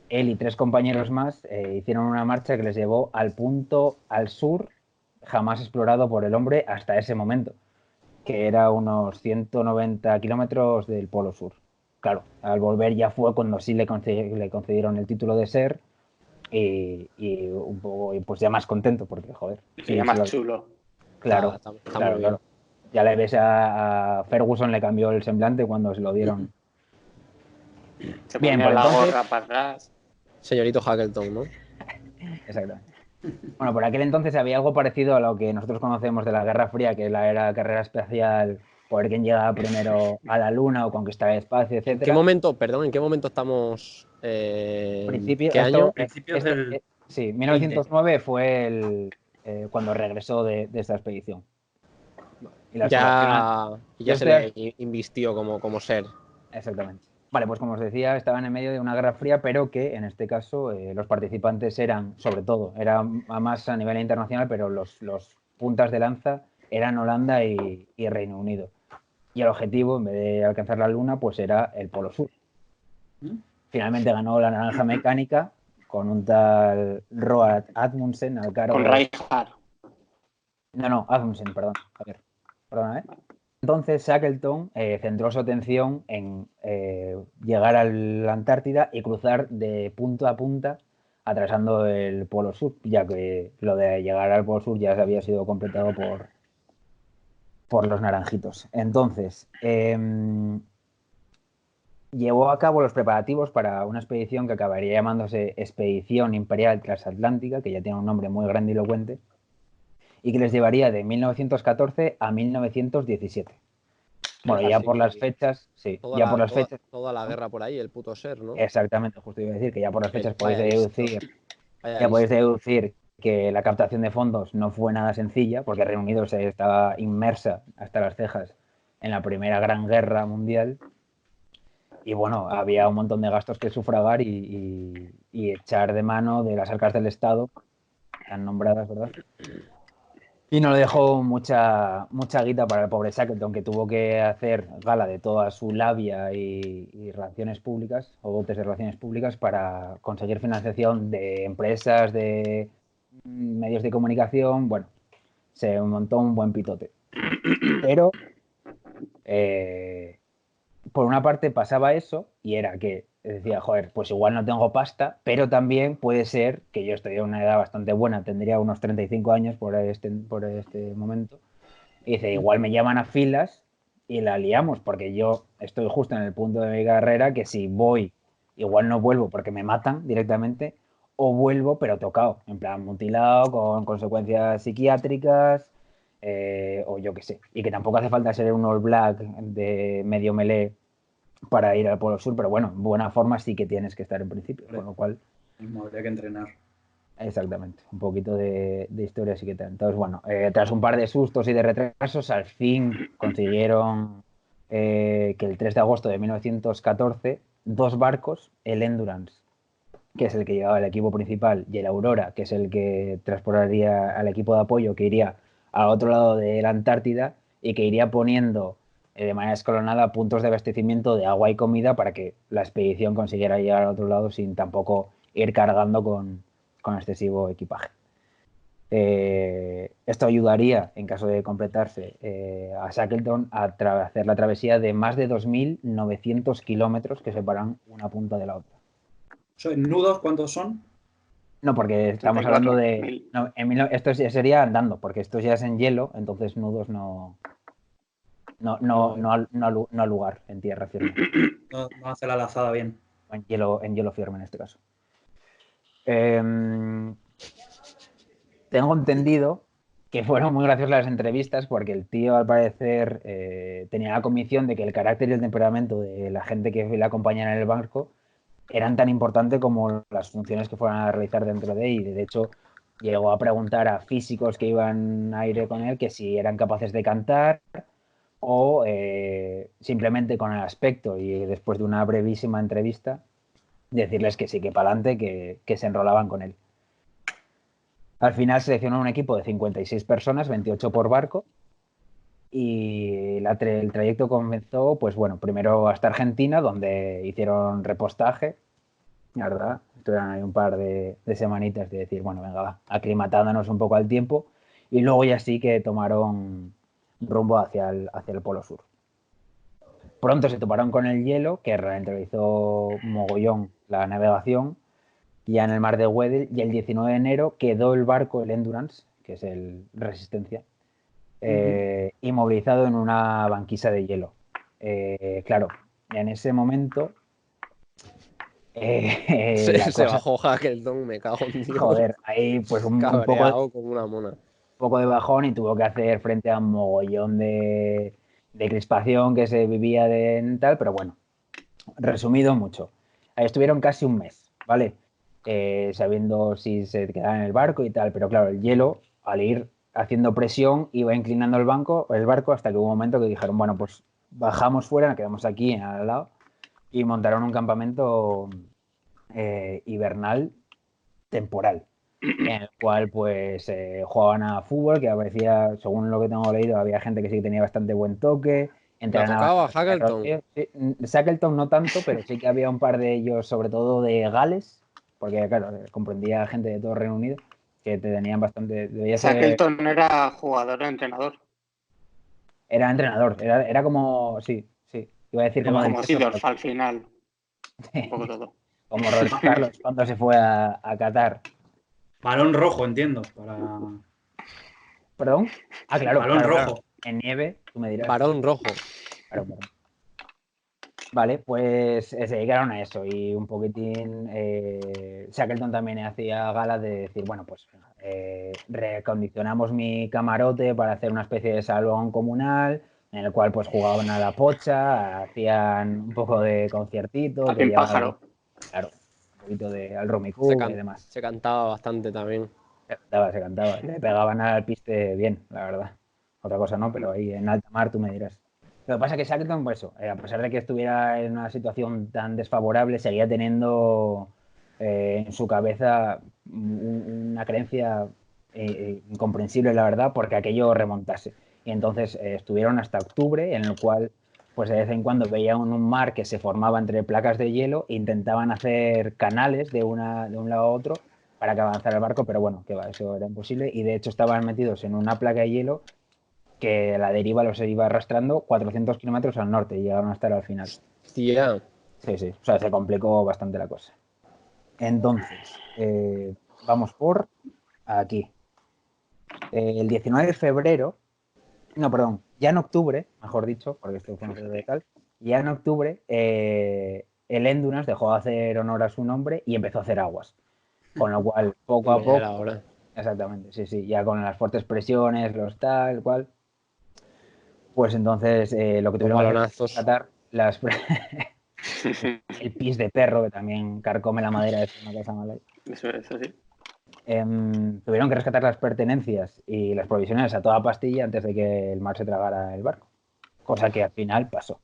él y 3 compañeros más hicieron una marcha que les llevó al punto al sur jamás explorado por el hombre hasta ese momento, que era unos 190 kilómetros del Polo Sur. Claro, al volver ya fue cuando sí le concedieron el título de ser y un poco pues ya más contento porque, joder. Sí, ya más chulo. Claro, Está claro, muy bien. claro. Ya le ves a Ferguson, le cambió el semblante cuando se lo dieron. Se Bien, ponía pues la entonces- gorra para atrás. Señorito Hackleton, ¿no? Exactamente. Bueno, por aquel entonces había algo parecido a lo que nosotros conocemos de la Guerra Fría, que era la carrera espacial por quién llegaba primero a la Luna o conquistar el espacio, ¿En qué etcétera. momento, perdón, en qué momento estamos? Principio, ¿Qué año? Principios del sí, 1909 fue cuando regresó de esta expedición. Y la observación- Ya Yo se estoy- le invistió como ser. Exactamente. Vale, pues como os decía, estaban en medio de una guerra fría, pero que en este caso los participantes eran, sobre todo, era más a nivel internacional, pero los puntas de lanza eran Holanda y Reino Unido. Y el objetivo, en vez de alcanzar la Luna, pues era el Polo Sur. Finalmente ganó la naranja mecánica con un tal Roald Amundsen al cargo. Con Rijkaard. No, Amundsen, perdón. A ver, perdona, Entonces Shackleton centró su atención en llegar a la Antártida y cruzar de punta a punta atravesando el Polo Sur, ya que lo de llegar al Polo Sur ya había sido completado por los naranjitos. Entonces, llevó a cabo los preparativos para una expedición que acabaría llamándose Expedición Imperial Transatlántica, que ya tiene un nombre muy grandilocuente, y que les llevaría de 1914 a 1917. Bueno, ya por las fechas, sí, ya por las fechas. Toda la guerra por ahí, el puto ser, ¿no? Exactamente, justo iba a decir que ya por las fechas podéis Vaya deducir que la captación de fondos no fue nada sencilla, porque Reino Unido se estaba inmersa hasta las cejas en la primera gran guerra mundial. Y bueno, había un montón de gastos que sufragar y echar de mano de las arcas del Estado, tan nombradas, ¿verdad? Y no le dejó mucha guita para el pobre Shackleton, que tuvo que hacer gala de toda su labia y relaciones públicas, o dotes de relaciones públicas, para conseguir financiación de empresas, de medios de comunicación. Bueno, se montó un buen pitote. Pero, por una parte pasaba eso, y era que decía, joder, pues igual no tengo pasta, pero también puede ser que yo estoy en una edad bastante buena, tendría unos 35 años por este momento, y dice, igual me llaman a filas y la liamos, porque yo estoy justo en el punto de mi carrera que si voy, igual no vuelvo porque me matan directamente, o vuelvo pero tocado, en plan mutilado, con consecuencias psiquiátricas, o yo qué sé, y que tampoco hace falta ser un All Black de medio melee para ir al Polo Sur, pero bueno, en buena forma sí que tienes que estar en principio, con lo cual... Habría que entrenar. Exactamente, un poquito de historia sí que te... Entonces, bueno, tras un par de sustos y de retrasos, al fin consiguieron que el 3 de agosto de 1914, 2 barcos, el Endurance, que es el que llevaba el equipo principal, y el Aurora, que es el que transportaría al equipo de apoyo, que iría al otro lado de la Antártida y que iría poniendo de manera escalonada puntos de abastecimiento de agua y comida para que la expedición consiguiera llegar al otro lado sin tampoco ir cargando con excesivo equipaje. Esto ayudaría, en caso de completarse, a Shackleton a hacer la travesía de más de 2.900 kilómetros que separan una punta de la otra. ¿En nudos cuántos son? No, porque estamos 34.000. hablando de... No, esto ya sería andando, porque esto ya es en hielo, entonces nudos no al lugar, en tierra firme. No hace la lazada bien. En hielo firme en este caso. Tengo entendido que fueron muy graciosas las entrevistas porque el tío al parecer tenía la convicción de que el carácter y el temperamento de la gente que le acompañaba en el barco eran tan importantes como las funciones que fueran a realizar dentro de él, y de hecho llegó a preguntar a físicos que iban a ir con él que si eran capaces de cantar o simplemente con el aspecto, y después de una brevísima entrevista decirles que sí, que para adelante, que se enrolaban con él. Al final seleccionó un equipo de 56 personas, 28 por barco, Y el trayecto comenzó, pues bueno, primero hasta Argentina, donde hicieron repostaje, la verdad. Estuvieron ahí un par de semanitas de decir, bueno, venga, va, aclimatándonos un poco al tiempo. Y luego ya sí que tomaron rumbo hacia el Polo Sur. Pronto se toparon con el hielo, que ralentizó mogollón la navegación, ya en el mar de Weddell, y el 19 de enero quedó el barco, el Endurance, que es el Resistencia, inmovilizado en una banquisa de hielo. Claro, en ese momento la Se cosa, bajó Shackleton, me cago en Dios. joder, ahí pues un Cabreado como una mona. poco de bajón y tuvo que hacer frente a un mogollón de crispación que se vivía de tal, pero bueno, resumido mucho. Ahí estuvieron casi un mes, ¿vale? Sabiendo si se quedaban en el barco y tal, pero claro, el hielo, al ir haciendo presión, iba inclinando el barco hasta que hubo un momento que dijeron, bueno, pues bajamos fuera, nos quedamos aquí al lado y montaron un campamento hibernal temporal, en el cual pues jugaban a fútbol, que aparecía, según lo que tengo leído, había gente que sí que tenía bastante buen toque, La entrenaban tocaba a Shackleton. rodillas. Sí, Shackleton no tanto, pero sí que había un par de ellos, sobre todo de Gales, porque claro, comprendía gente de todo Reino Unido, que te tenían bastante, debía ser, Shackleton era jugador o entrenador, era entrenador, era como, sí, iba a decir como del como peso, pero Seedorf al final, un poco todo. como Roberto Carlos cuando se fue a Qatar. Balón rojo, entiendo. Para... ¿Perdón? Ah, claro, Balón claro, claro. rojo. En nieve, tú me dirás. Varón rojo. Claro, claro. Vale, pues se dedicaron a eso y un poquitín. Shackleton también hacía gala de decir, bueno, pues recondicionamos mi camarote para hacer una especie de salón comunal en el cual pues jugaban a la pocha, hacían un poco de conciertito, A te pin llevaban, pájaro. claro, un poquito de al Se, Rumicub y demás. se cantaba bastante también. Se cantaba. Le pegaban al piste bien, la verdad. Otra cosa no, pero ahí en alta mar tú me dirás. Lo que pasa es que Shackleton, pues eso, a pesar de que estuviera en una situación tan desfavorable, seguía teniendo en su cabeza una creencia incomprensible, la verdad, porque aquello remontase. Y entonces estuvieron hasta octubre, en el cual, pues de vez en cuando veían un mar que se formaba entre placas de hielo e intentaban hacer canales de un lado a otro para que avanzara el barco, pero bueno, que va, eso era imposible. Y de hecho estaban metidos en una placa de hielo que la deriva los iba arrastrando 400 kilómetros al norte y llegaron a estar al final. Tía. Sí, sí, o sea, se complicó bastante la cosa. Entonces, vamos por aquí. El 19 de febrero, no, perdón, ya en octubre, mejor dicho, porque esto fue en febrero de tal, ya en octubre el Endurance dejó de hacer honor a su nombre y empezó a hacer aguas. Con lo cual, poco a Hombre, ya poco, era hora. exactamente, sí, sí, ya con las fuertes presiones, los tal, cual, pues entonces lo que Los tuvieron que hacer fue balonazos. tratar el pis de perro, que también carcome la madera, es una cosa mala. Eso sí. Tuvieron que rescatar las pertenencias y las provisiones a toda pastilla antes de que el mar se tragara el barco, cosa que al final pasó.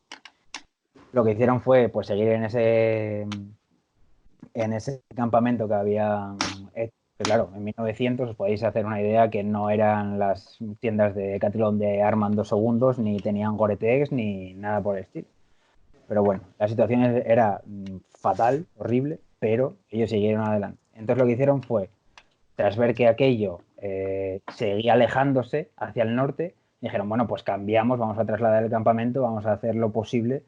Lo que hicieron fue pues seguir en ese campamento que habían hecho. Claro, en 1900 os podéis hacer una idea que no eran las tiendas de Decathlon de arman 2 segundos, ni tenían Gore-Tex, ni nada por el estilo. Pero bueno, la situación era fatal, horrible, pero ellos siguieron adelante. Entonces lo que hicieron fue, tras ver que aquello seguía alejándose hacia el norte, dijeron, bueno, pues cambiamos, vamos a trasladar el campamento, vamos a hacer lo posible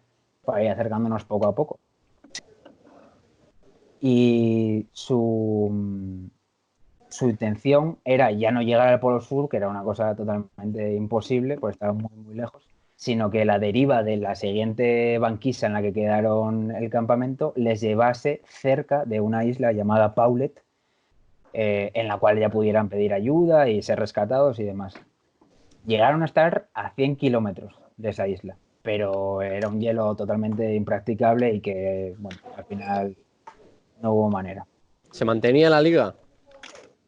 para ir acercándonos poco a poco. Y su intención era ya no llegar al Polo Sur, que era una cosa totalmente imposible, porque estaba muy, muy lejos, sino que la deriva de la siguiente banquisa en la que quedaron el campamento les llevase cerca de una isla llamada Paulet, en la cual ya pudieran pedir ayuda y ser rescatados y demás. Llegaron a estar a 100 kilómetros de esa isla, pero era un hielo totalmente impracticable y que, bueno, al final no hubo manera. ¿Se mantenía la liga?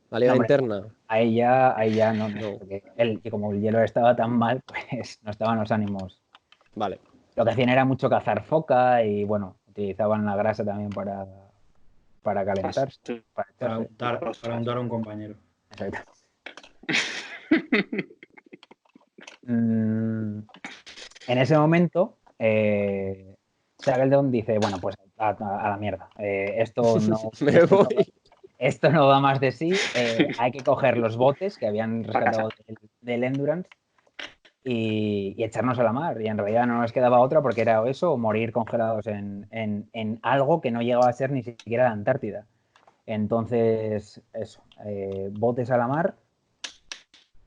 La No, liga hombre, interna. ahí ya no, No. porque como el hielo estaba tan mal, pues no estaban los ánimos. Vale. Lo que hacían era mucho cazar foca y bueno, utilizaban la grasa también para calentarse, para echarse. Para untar a un compañero. Exacto. En ese momento, Shackleton dice, bueno, pues a la mierda. Esto no da más de sí. Hay que coger los botes que habían rescatado del Endurance y echarnos a la mar. Y en realidad no nos quedaba otra porque era eso o morir congelados en algo que no llegaba a ser ni siquiera la Antártida. Entonces, eso, botes a la mar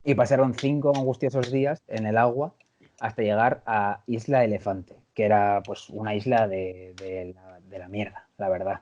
y pasaron 5 angustiosos días en el agua hasta llegar a Isla Elefante, que era pues una isla de la mierda, la verdad.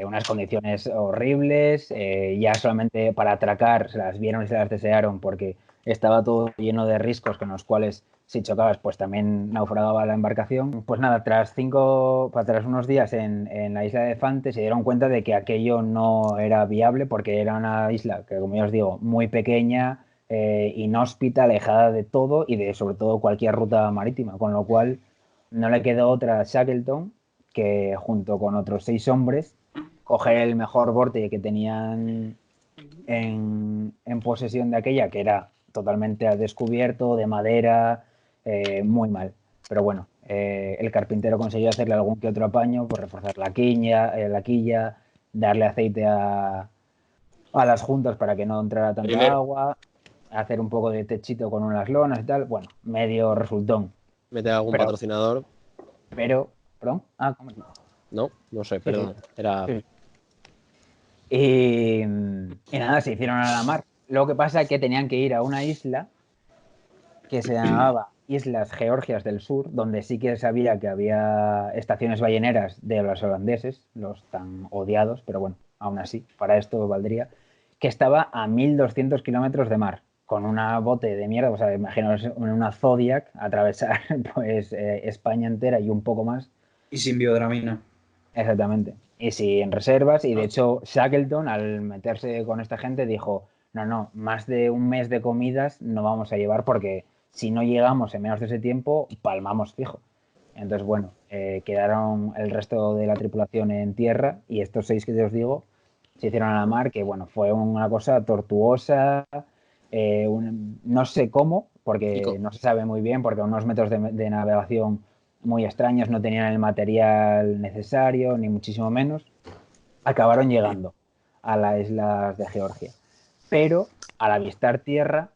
Unas condiciones horribles, ya solamente para atracar se las vieron y se las desearon porque estaba todo lleno de riscos con los cuales si chocabas pues también naufragaba la embarcación. Pues nada, tras unos días en la isla de Elefante se dieron cuenta de que aquello no era viable porque era una isla que, como ya os digo, muy pequeña, inhóspita, alejada de todo y de sobre todo cualquier ruta marítima, con lo cual no le quedó otra a Shackleton que junto con otros 6 hombres coger el mejor bote que tenían en posesión de aquella, que era totalmente al descubierto, de madera, muy mal. Pero bueno, el carpintero consiguió hacerle algún que otro apaño, pues reforzar la quilla, darle aceite a las juntas para que no entrara tanta agua, hacer un poco de techito con unas lonas y tal. Bueno, medio resultón. ¿Meter algún patrocinador? ¿Perdón? ¿Cómo? No sé, perdón. Era... Sí. Y nada, se hicieron a la mar. Lo que pasa es que tenían que ir a una isla que se llamaba Islas Georgias del Sur, donde sí que sabía que había estaciones balleneras de los holandeses, los tan odiados, pero bueno, aún así, para esto valdría, que estaba a 1.200 kilómetros de mar, con una bote de mierda, o sea, imaginaos en una Zodiac, atravesar pues España entera y un poco más. Y sin biodramina. Exactamente. Y sin reservas, y de hecho Shackleton, al meterse con esta gente, dijo, no, más de un mes de comidas no vamos a llevar porque si no llegamos en menos de ese tiempo, palmamos fijo. Entonces, bueno, quedaron el resto de la tripulación en tierra y estos 6 que os digo se hicieron a la mar, que bueno, fue una cosa tortuosa, no sé cómo, porque no se sabe muy bien, porque a unos metros de navegación muy extraños, no tenían el material necesario, ni muchísimo menos, acabaron llegando a las islas de Georgia. Pero al avistar tierra,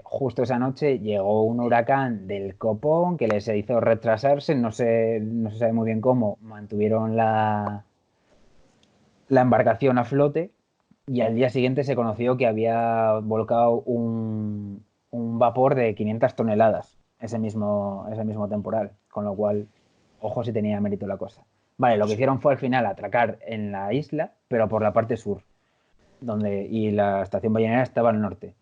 justo esa noche llegó un huracán del copón que les hizo retrasarse, no se sabe muy bien cómo, mantuvieron la embarcación a flote y al día siguiente se conoció que había volcado un vapor de 500 toneladas ese mismo temporal, con lo cual, ojo si tenía mérito la cosa. Vale, lo que hicieron fue al final atracar en la isla, pero por la parte sur, y la estación ballenera estaba al norte.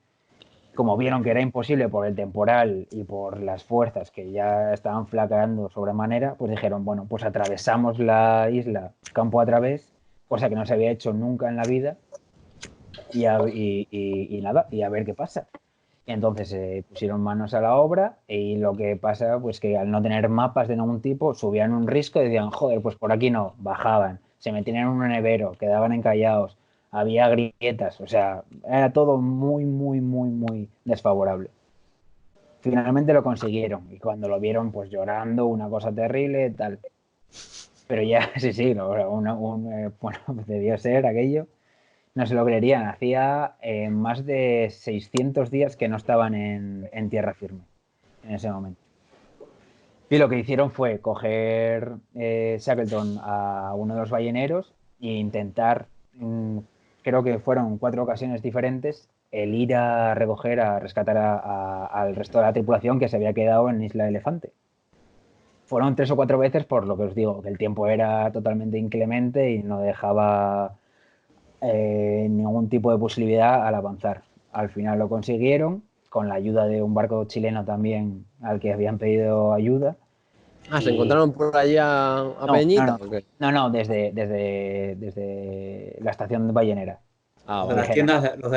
Como vieron que era imposible por el temporal y por las fuerzas que ya estaban flaqueando sobremanera, pues dijeron, bueno, pues atravesamos la isla campo a través, cosa que no se había hecho nunca en la vida, y nada, y a ver qué pasa. Y entonces se pusieron manos a la obra y lo que pasa, pues que al no tener mapas de ningún tipo, subían un risco y decían, joder, pues por aquí no, bajaban, se metían en un nevero, quedaban encallados, había grietas, o sea, era todo muy, muy, muy, muy desfavorable. Finalmente lo consiguieron y cuando lo vieron, pues llorando, una cosa terrible, tal. Pero ya, sí, bueno, debió ser aquello. No se lo creerían, hacía más de 600 días que no estaban en tierra firme en ese momento. Y lo que hicieron fue coger Shackleton a uno de los balleneros e intentar, creo que fueron 4 ocasiones diferentes, el ir a recoger, a rescatar al resto de la tripulación que se había quedado en Isla Elefante. Fueron 3 o 4 veces por lo que os digo, que el tiempo era totalmente inclemente y no dejaba ningún tipo de posibilidad al avanzar. Al final lo consiguieron, con la ayuda de un barco chileno también al que habían pedido ayuda. ¿Se encontraron por allí a Peñita? No, desde la estación ballenera. Los de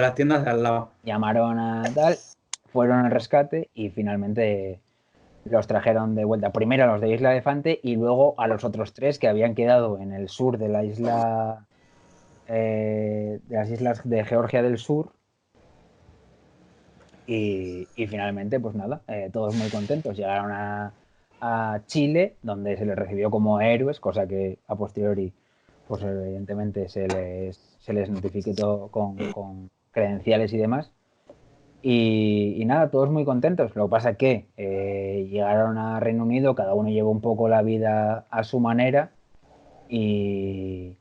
las tiendas de al lado. Llamaron a tal, fueron al rescate y finalmente los trajeron de vuelta. Primero a los de Isla Elefante y luego a los otros 3 que habían quedado en el sur de la isla, de las islas de Georgia del Sur, Y finalmente, pues nada, todos muy contentos. Llegaron a Chile, donde se les recibió como héroes, cosa que a posteriori, pues evidentemente se les notificó con credenciales y demás. Y nada, todos muy contentos. Lo que pasa es que llegaron a Reino Unido, cada uno llevó un poco la vida a su manera y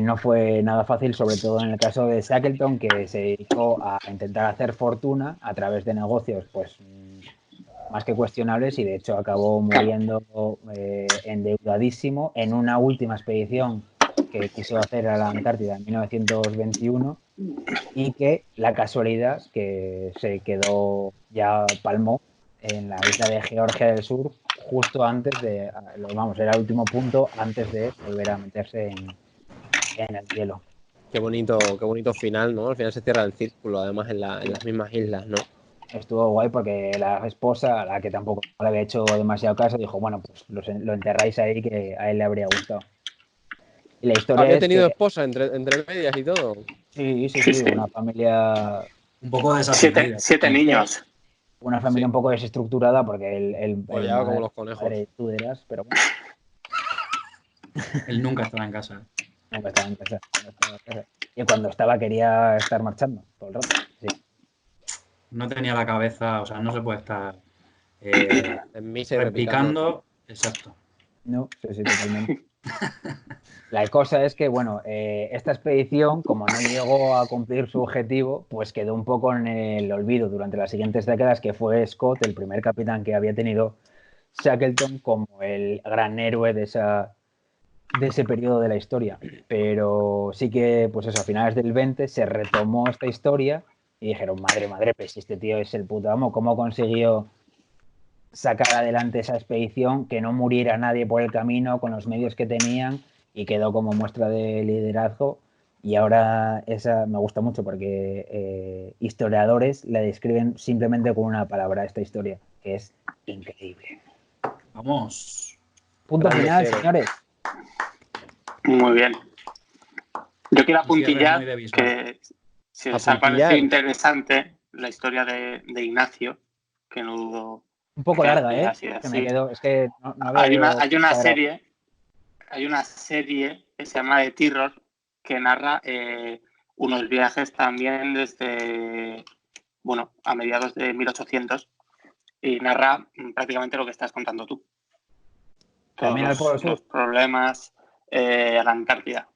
no fue nada fácil, sobre todo en el caso de Shackleton, que se dedicó a intentar hacer fortuna a través de negocios pues más que cuestionables y de hecho acabó muriendo endeudadísimo en una última expedición que quiso hacer a la Antártida en 1921 y que la casualidad que se quedó, ya palmó en la isla de Georgia del Sur justo antes de, vamos, era el último punto antes de volver a meterse en el hielo. Qué bonito final, ¿no? Al final se cierra el círculo, además en las mismas islas, ¿no? Estuvo guay porque la esposa, a la que tampoco le había hecho demasiado caso, dijo, bueno, pues lo enterráis ahí que a él le habría gustado. Y la historia Había es tenido que, esposa entre medias y todo. sí, una familia Un poco desatendida. 7 niños. una familia Sí. un poco desestructurada porque el Follaba como los conejos. padre tú dirás, pero bueno, Él nunca estaba en casa. nunca estaba en casa. Y cuando estaba quería estar marchando todo el rato. Sí. No tenía la cabeza, o sea, no se puede estar En misa y repicando. replicando. Exacto. No, sí, totalmente. La cosa es que, bueno, esta expedición, como no llegó a cumplir su objetivo, pues quedó un poco en el olvido durante las siguientes décadas, que fue Scott, el primer capitán que había tenido Shackleton como el gran héroe de ese periodo de la historia. Pero sí que, pues eso, a finales del 20 se retomó esta historia y dijeron, madre, pues este tío es el puto amo, ¿cómo consiguió sacar adelante esa expedición, que no muriera nadie por el camino con los medios que tenían y quedó como muestra de liderazgo? Y ahora esa me gusta mucho porque historiadores la describen simplemente con una palabra esta historia, que es increíble. Vamos. Punto Grande final, cero. señores. Muy bien. Yo quiero Un cierre apuntillar muy de Bisbal. que si os ha Apuntillar. parecido interesante la historia de Ignacio, que no dudo Un poco que larga, ¿eh? ha sido Que me así. quedo, es que no había Hay yo una cuadrado. serie que se llama The Terror que narra unos viajes también desde, bueno, a mediados de 1800 y narra prácticamente lo que estás contando tú. También al Polo Todos Sur. los problemas a la Antártida.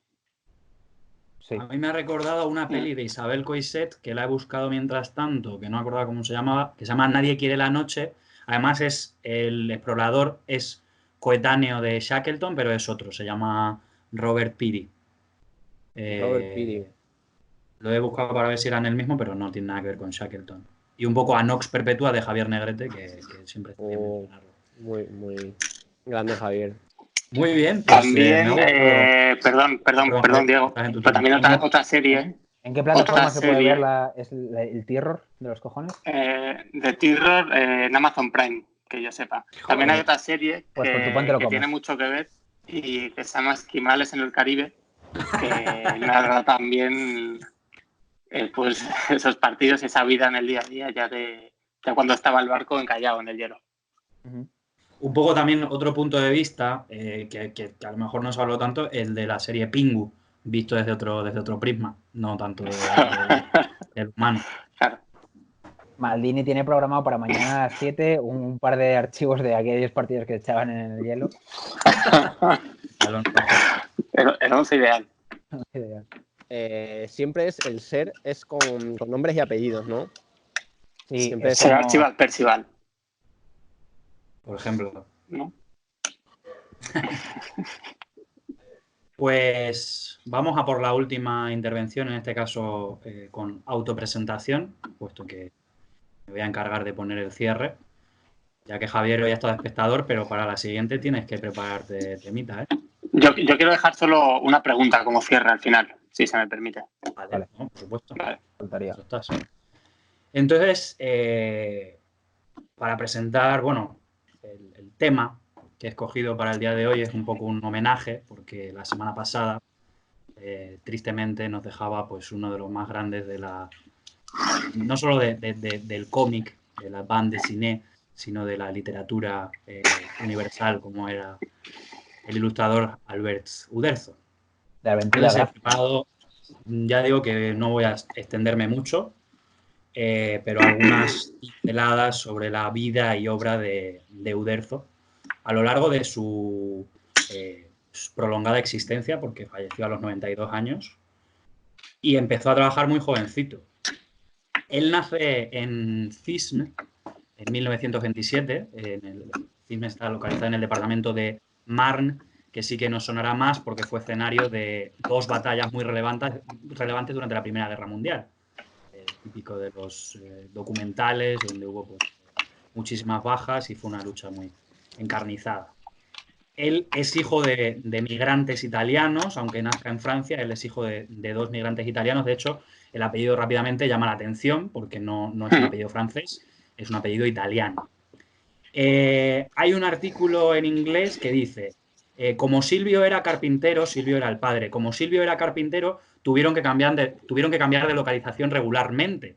Sí. A mí me ha recordado una peli de Isabel Coixet que la he buscado mientras tanto, que no me acordaba cómo se llamaba, que se llama Nadie quiere la noche. Además el explorador es coetáneo de Shackleton, pero es otro, se llama Robert Peary. Robert Peary. Lo he buscado para ver si eran el mismo, pero no tiene nada que ver con Shackleton. Y un poco a Nox Perpetua de Javier Negrete, que siempre está bien mencionarlo. Muy grande Javier. Muy bien, pues También, me ha gustado. perdón, Diego, Estás en tu pero turno. también otra serie. ¿En qué plataforma Otra se puede ver serie. el terror de los cojones? The Terror en Amazon Prime, que yo sepa. También hay otra serie Pues por tu pan te lo que comes. tiene mucho que ver y que se llama Esquimales en el Caribe, que narra también pues esos partidos, esa vida en el día a día ya cuando estaba el barco encallado en el hielo. Un poco también otro punto de vista, que a lo mejor no se habló tanto, el de la serie Pingu, visto desde otro prisma, no tanto del humano. Claro. Maldini tiene programado para mañana a las 7 un par de archivos de aquellos partidos que echaban en el hielo. El 11 ideal. Siempre es el ser, es con nombres y apellidos, ¿no? Sí, Siempre es Ser como... Archibald Percival, Por ejemplo. ¿no? Pues vamos a por la última intervención, en este caso con autopresentación, puesto que me voy a encargar de poner el cierre, ya que Javier hoy ha estado de espectador, pero para la siguiente tienes que prepararte temita, ¿eh? Yo quiero dejar solo una pregunta como cierre al final, si se me permite. Vale. No, por supuesto. Vale. Faltaría. Eso estás. Entonces, para presentar, bueno, el tema que he escogido para el día de hoy es un poco un homenaje, porque la semana pasada, tristemente, nos dejaba pues uno de los más grandes de la no solo del cómic, de la bande dessinée, sino de la literatura universal, como era el ilustrador Albert Uderzo. De aventura Entonces he gráfica. preparado, ya digo que no voy a extenderme mucho, pero algunas pinceladas sobre la vida y obra de Uderzo a lo largo de su prolongada existencia, porque falleció a los 92 años y empezó a trabajar muy jovencito. Él nace en Cisne en 1927. Cisne está localizado en el departamento de Marne, que sí que nos sonará más porque fue escenario de dos batallas muy relevantes durante la Primera Guerra Mundial. Típico de los documentales, donde hubo pues, muchísimas bajas y fue una lucha muy encarnizada. Él es hijo de migrantes italianos, aunque nazca en Francia, él es hijo de dos migrantes italianos. De hecho, el apellido rápidamente llama la atención porque no es un apellido francés, es un apellido italiano. Hay un artículo en inglés que dice, como Silvio era carpintero, Silvio era el padre, como Silvio era carpintero, tuvieron que cambiar de localización regularmente.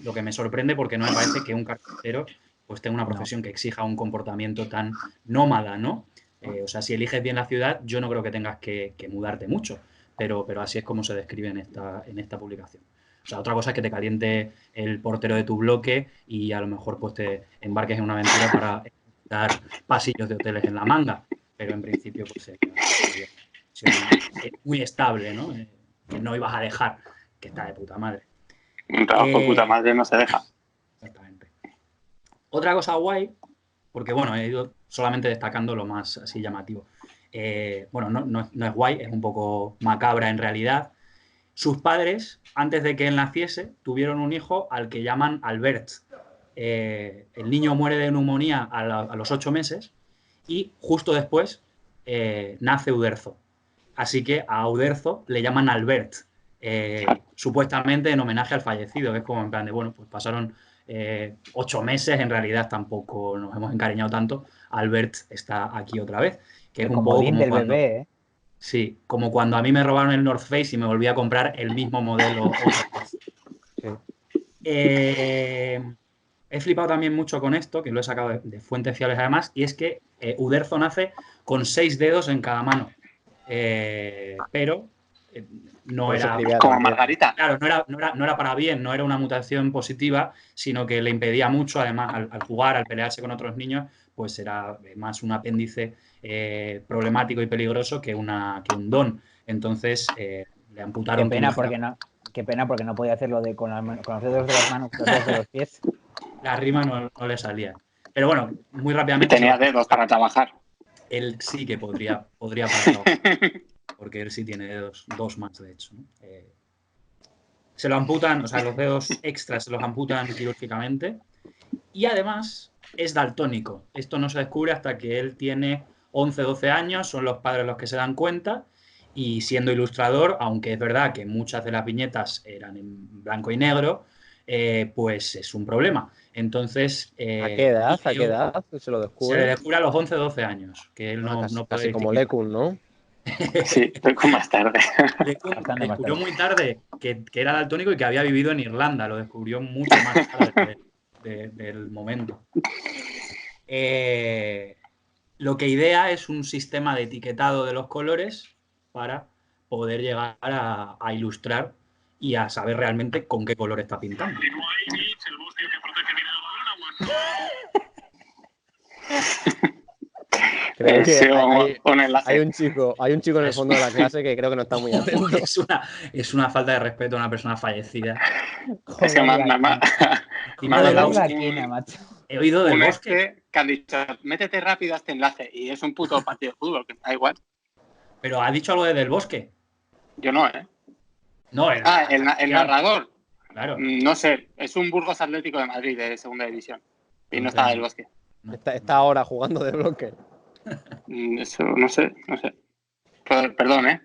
Lo que me sorprende porque no me parece que un carpintero pues tenga una profesión que exija un comportamiento tan nómada, ¿no? O sea, si eliges bien la ciudad, yo no creo que tengas que mudarte mucho, pero así es como se describe en esta publicación. O sea, otra cosa es que te caliente el portero de tu bloque y a lo mejor pues te embarques en una aventura para dar pasillos de hoteles en la manga, pero en principio pues sería muy estable, ¿no? Que no ibas a dejar, que está de puta madre. Un trabajo de puta madre no se deja. Exactamente. Otra cosa guay, porque bueno, he ido solamente destacando lo más así llamativo. Bueno, no es guay, es un poco macabra en realidad. Sus padres, antes de que él naciese, tuvieron un hijo al que llaman Albert. El niño muere de neumonía a los 8 meses y justo después nace Uderzo. Así que a Uderzo le llaman Albert, supuestamente en homenaje al fallecido. Es como en plan de, bueno, pues pasaron 8 meses, en realidad tampoco nos hemos encariñado tanto. Albert está aquí otra vez, que es un poco como del cuando... bebé, ¿eh? Sí, como cuando a mí me robaron el North Face y me volví a comprar el mismo modelo otra vez. Sí. He flipado también mucho con esto, que lo he sacado de fuentes fiables además, y es que Uderzo nace con 6 dedos en cada mano. Pero no Por eso era... escribía Como tan bien. Margarita. Claro, no era para bien, no era una mutación positiva, sino que le impedía mucho, además, al jugar, al pelearse con otros niños, pues era más un apéndice problemático y peligroso que un don. Entonces, le amputaron. Qué pena porque no podía hacerlo con los dedos de las manos, los dedos de los pies. La rima no le salía. Pero bueno, muy Y rápidamente... tenía dedos para trabajar. Él sí que podría para trabajar, porque él sí tiene dedos, 2 más de hecho, ¿no? Se lo amputan, o sea, los dedos extras se los amputan quirúrgicamente y además es daltónico. Esto no se descubre hasta que él tiene 11, 12 años, son los padres los que se dan cuenta y siendo ilustrador, aunque es verdad que muchas de las viñetas eran en blanco y negro, pues es un problema. Entonces, ¿A qué edad? ¿A qué edad se lo se le descubre? descubre a los 11, 12 años, que él no puede Casi como distinguir. Lekun, ¿no? Sí, poco más tarde. Descubrió muy tarde que era daltónico y que había vivido en Irlanda. Lo descubrió mucho más tarde del momento. Lo que idea es un sistema de etiquetado de los colores para poder llegar a ilustrar y a saber realmente con qué color está pintando. Creo que hay un chico en el fondo de la clase que creo que no está muy atento. Es una falta de respeto a una persona fallecida. Es que he oído del bosque. Que han dicho, métete rápido a este enlace. Y es un puto partido de fútbol, que da igual. Pero ha dicho algo de Del Bosque. Yo no, ¿eh? No, el narrador. Claro. No sé, es un Burgos Atlético de Madrid de segunda división. Y no está Del Bosque. Está ahora jugando de bloque. Eso, no sé. Perdón, ¿eh?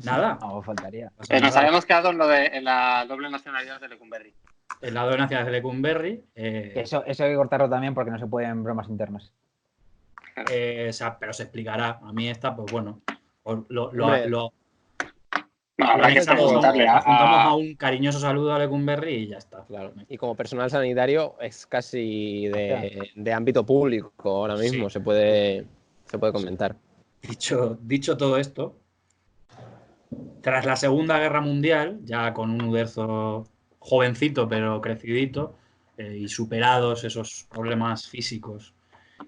Nada. No, faltaría. Nos habíamos quedado en la doble nacionalidad de Lecumberri. El lado de nacionalidad de Lecumberri. Eso hay que cortarlo también porque no se pueden bromas internas. Pero se explicará. A mí esta, pues bueno. No, habrá que preguntarle adjuntamos a un cariñoso saludo a Lecumberri y ya está. Claro. Y como personal sanitario es casi de ámbito público ahora mismo, Sí. se puede comentar. Dicho todo esto, tras la Segunda Guerra Mundial, ya con un Uderzo jovencito pero crecidito y superados esos problemas físicos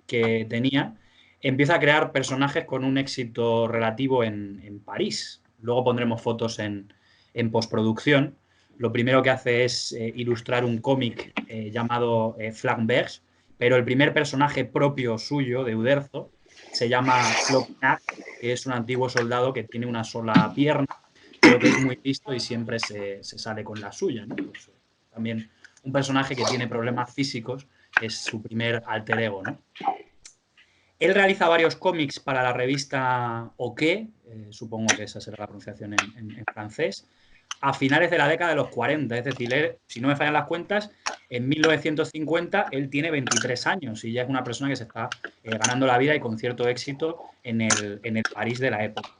que tenía, empieza a crear personajes con un éxito relativo en París. Luego pondremos fotos en postproducción. Lo primero que hace es ilustrar un cómic llamado Flaubert, pero el primer personaje propio suyo de Uderzo se llama Flopnac, que es un antiguo soldado que tiene una sola pierna, pero que es muy listo y siempre se sale con la suya, ¿no? Pues, también un personaje que tiene problemas físicos, es su primer alter ego, ¿no? Él realiza varios cómics para la revista OK, supongo que esa será la pronunciación en francés, a finales de la década de los 40. Es decir, él, si no me fallan las cuentas, en 1950 él tiene 23 años y ya es una persona que se está ganando la vida y con cierto éxito en el París de la época.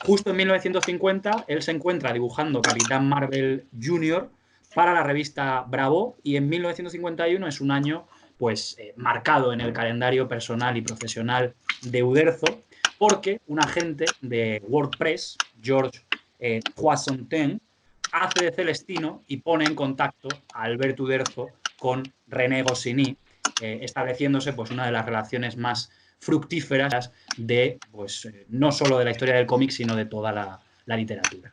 Justo en 1950 él se encuentra dibujando Capitán Marvel Jr. para la revista Bravo y en 1951 es un año pues marcado en el calendario personal y profesional de Uderzo porque un agente de WordPress, George Poissontin, hace de Celestino y pone en contacto a Alberto Uderzo con René Goscinny, estableciéndose pues una de las relaciones más fructíferas de, pues, no solo de la historia del cómic, sino de toda la literatura.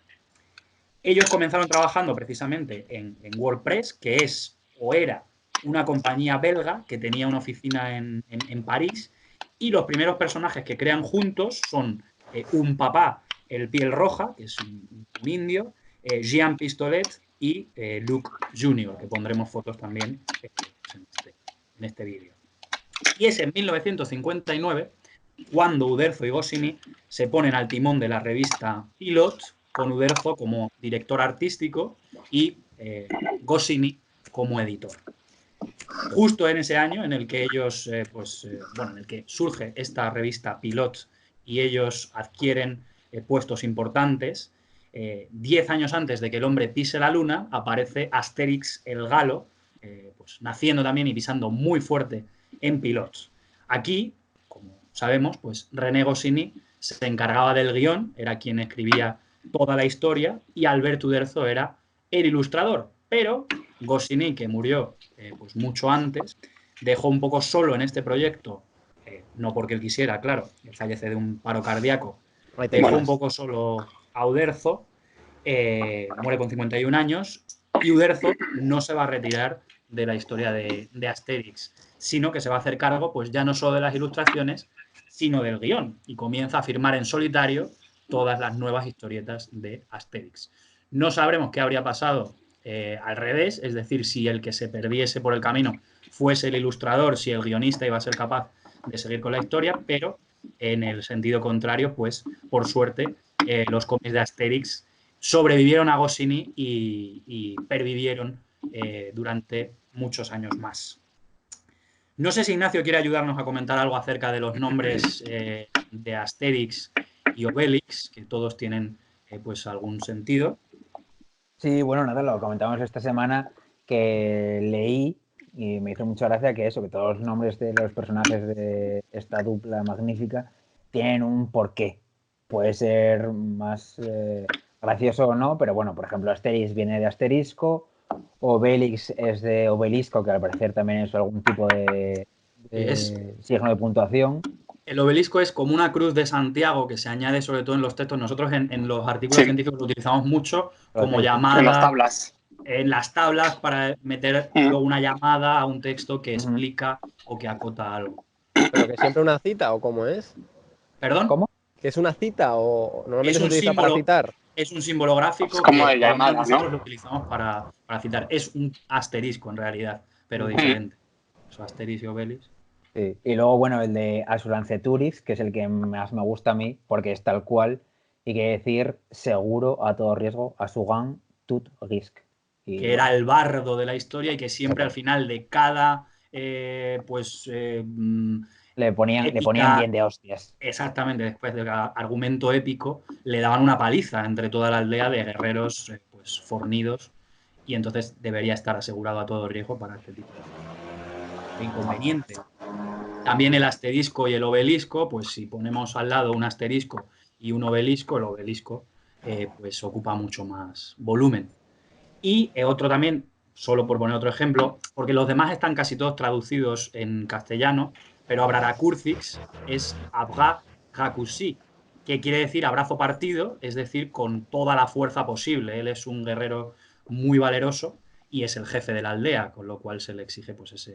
Ellos comenzaron trabajando precisamente en WordPress, que es o era una compañía belga que tenía una oficina en París, y los primeros personajes que crean juntos son un papá, el piel roja, que es un indio, Jean Pistolet y Luke Jr., que pondremos fotos también en este vídeo. Y es en 1959 cuando Uderzo y Goscinny se ponen al timón de la revista Pilot, con Uderzo como director artístico y Goscinny como editor. Justo en ese año en el que ellos, en el que surge esta revista Pilot y ellos adquieren puestos importantes, 10 años antes de que el hombre pise la luna, aparece Asterix el Galo, pues naciendo también y pisando muy fuerte en Pilots. Aquí, como sabemos, pues René Goscinny se encargaba del guión, era quien escribía toda la historia, y Albert Uderzo era el ilustrador. Pero Goscinny, que murió pues mucho antes, dejó un poco solo en este proyecto, no porque él quisiera, claro, fallece de un paro cardíaco, dejó un poco solo a Uderzo, muere con 51 años, y Uderzo no se va a retirar de la historia de Asterix, sino que se va a hacer cargo pues ya no solo de las ilustraciones, sino del guión, y comienza a firmar en solitario todas las nuevas historietas de Asterix. No sabremos qué habría pasado al revés, es decir, si el que se perdiese por el camino fuese el ilustrador, si el guionista iba a ser capaz de seguir con la historia, pero en el sentido contrario, pues por suerte los cómics de Asterix sobrevivieron a Goscinny y pervivieron durante muchos años más. No sé si Ignacio quiere ayudarnos a comentar algo acerca de los nombres de Asterix y Obelix, que todos tienen pues algún sentido. Sí, bueno, nada, lo comentamos esta semana que leí y me hizo mucha gracia que eso, que todos los nombres de los personajes de esta dupla magnífica tienen un porqué. Puede ser más gracioso o no, pero bueno, por ejemplo, Asterix viene de asterisco, Obelix es de obelisco, que al parecer también es algún tipo de signo de puntuación. El obelisco es como una cruz de Santiago que se añade sobre todo en los textos. Nosotros en los artículos científicos lo utilizamos mucho como llamada. En las tablas. En las tablas para meter luego una llamada a un texto que explica o que acota algo. ¿Pero que siempre una cita o cómo es? ¿Perdón? ¿Cómo? ¿Que es una cita o normalmente Es se un utiliza símbolo, para citar? es un símbolo gráfico Es como que de llamada, nosotros lo ¿no? utilizamos para citar. Es un asterisco en realidad, pero diferente. Eso, Asterix y Obelix. Sí. Y luego, bueno, el de Asuranceturis, que es el que más me gusta a mí, porque es tal cual, y quiere decir seguro a todo riesgo, Asuran tout risque. Y, que era el bardo de la historia y que siempre al final de cada Le ponían épica. bien de hostias. Exactamente, después de cada argumento épico, le daban una paliza entre toda la aldea de guerreros pues fornidos, y entonces debería estar asegurado a todo riesgo para este tipo de inconveniente. También el asterisco y el obelisco, pues si ponemos al lado un asterisco y un obelisco, el obelisco pues ocupa mucho más volumen. Y otro también, solo por poner otro ejemplo, porque los demás están casi todos traducidos en castellano, pero Abraracurcix es Abra Rakusi, que quiere decir abrazo partido, es decir, con toda la fuerza posible. Él es un guerrero muy valeroso y es el jefe de la aldea, con lo cual se le exige pues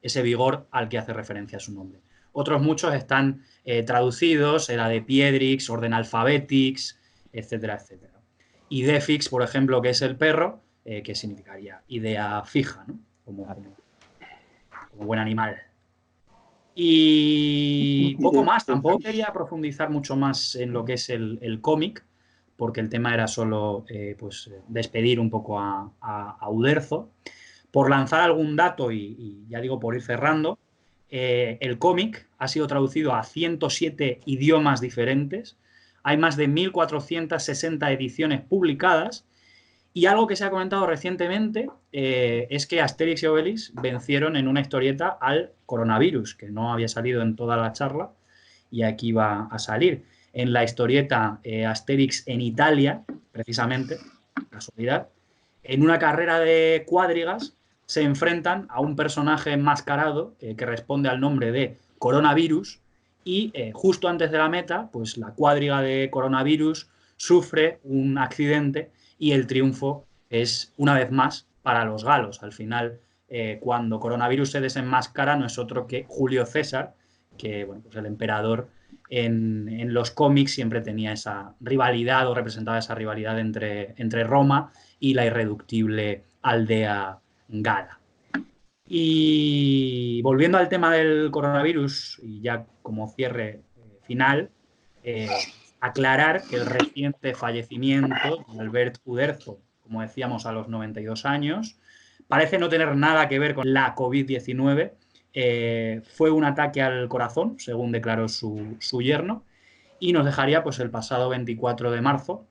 ese vigor al que hace referencia su nombre. Otros muchos están traducidos, era de Piedrix, Orden Alphabetix, etcétera, etcétera. Y Defix, por ejemplo, que es el perro, que significaría idea fija, ¿no? Como buen animal. Y poco más, tampoco quería profundizar mucho más en lo que es el cómic, porque el tema era solo pues, despedir un poco a Uderzo. Por lanzar algún dato, y ya digo, por ir cerrando, el cómic ha sido traducido a 107 idiomas diferentes, hay más de 1.460 ediciones publicadas, y algo que se ha comentado recientemente es que Asterix y Obelix vencieron en una historieta al coronavirus, que no había salido en toda la charla, y aquí va a salir. En la historieta Asterix en Italia, precisamente, casualidad, en una carrera de cuadrigas se enfrentan a un personaje enmascarado que responde al nombre de Coronavirus, y justo antes de la meta, pues la cuadriga de Coronavirus sufre un accidente y el triunfo es, una vez más, para los galos. Al final, cuando Coronavirus se desenmascara, no es otro que Julio César, que bueno, pues el emperador en los cómics siempre tenía esa rivalidad, o representaba esa rivalidad entre Roma y la irreductible aldea gala. Y volviendo al tema del coronavirus, y ya como cierre final, aclarar que el reciente fallecimiento de Albert Uderzo, como decíamos, a los 92 años, parece no tener nada que ver con la COVID-19. Fue un ataque al corazón, según declaró su yerno, y nos dejaría pues, el pasado 24 de marzo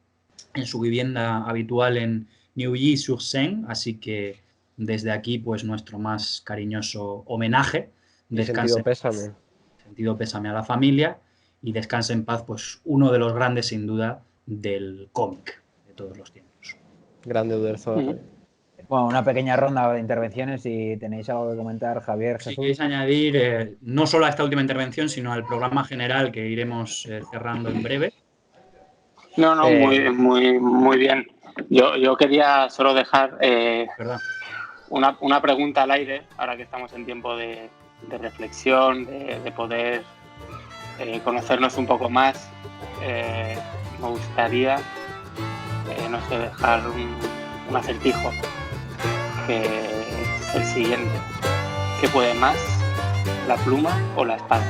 en su vivienda habitual en Neuilly-sur-Seine, así que desde aquí pues nuestro más cariñoso homenaje. Sentido pésame. Sentido pésame a la familia, y descanse en paz pues uno de los grandes sin duda del cómic de todos los tiempos. Grande Uderzo. Bueno, una pequeña ronda de intervenciones, si tenéis algo que comentar, Javier, Jesús. Si queréis añadir no solo a esta última intervención, sino al programa general que iremos cerrando en breve. No, muy bien. Yo quería solo dejar una pregunta al aire, ahora que estamos en tiempo de reflexión, de poder conocernos un poco más. Me gustaría, no sé, dejar un acertijo, que es el siguiente. ¿Qué puede más, la pluma o la espada?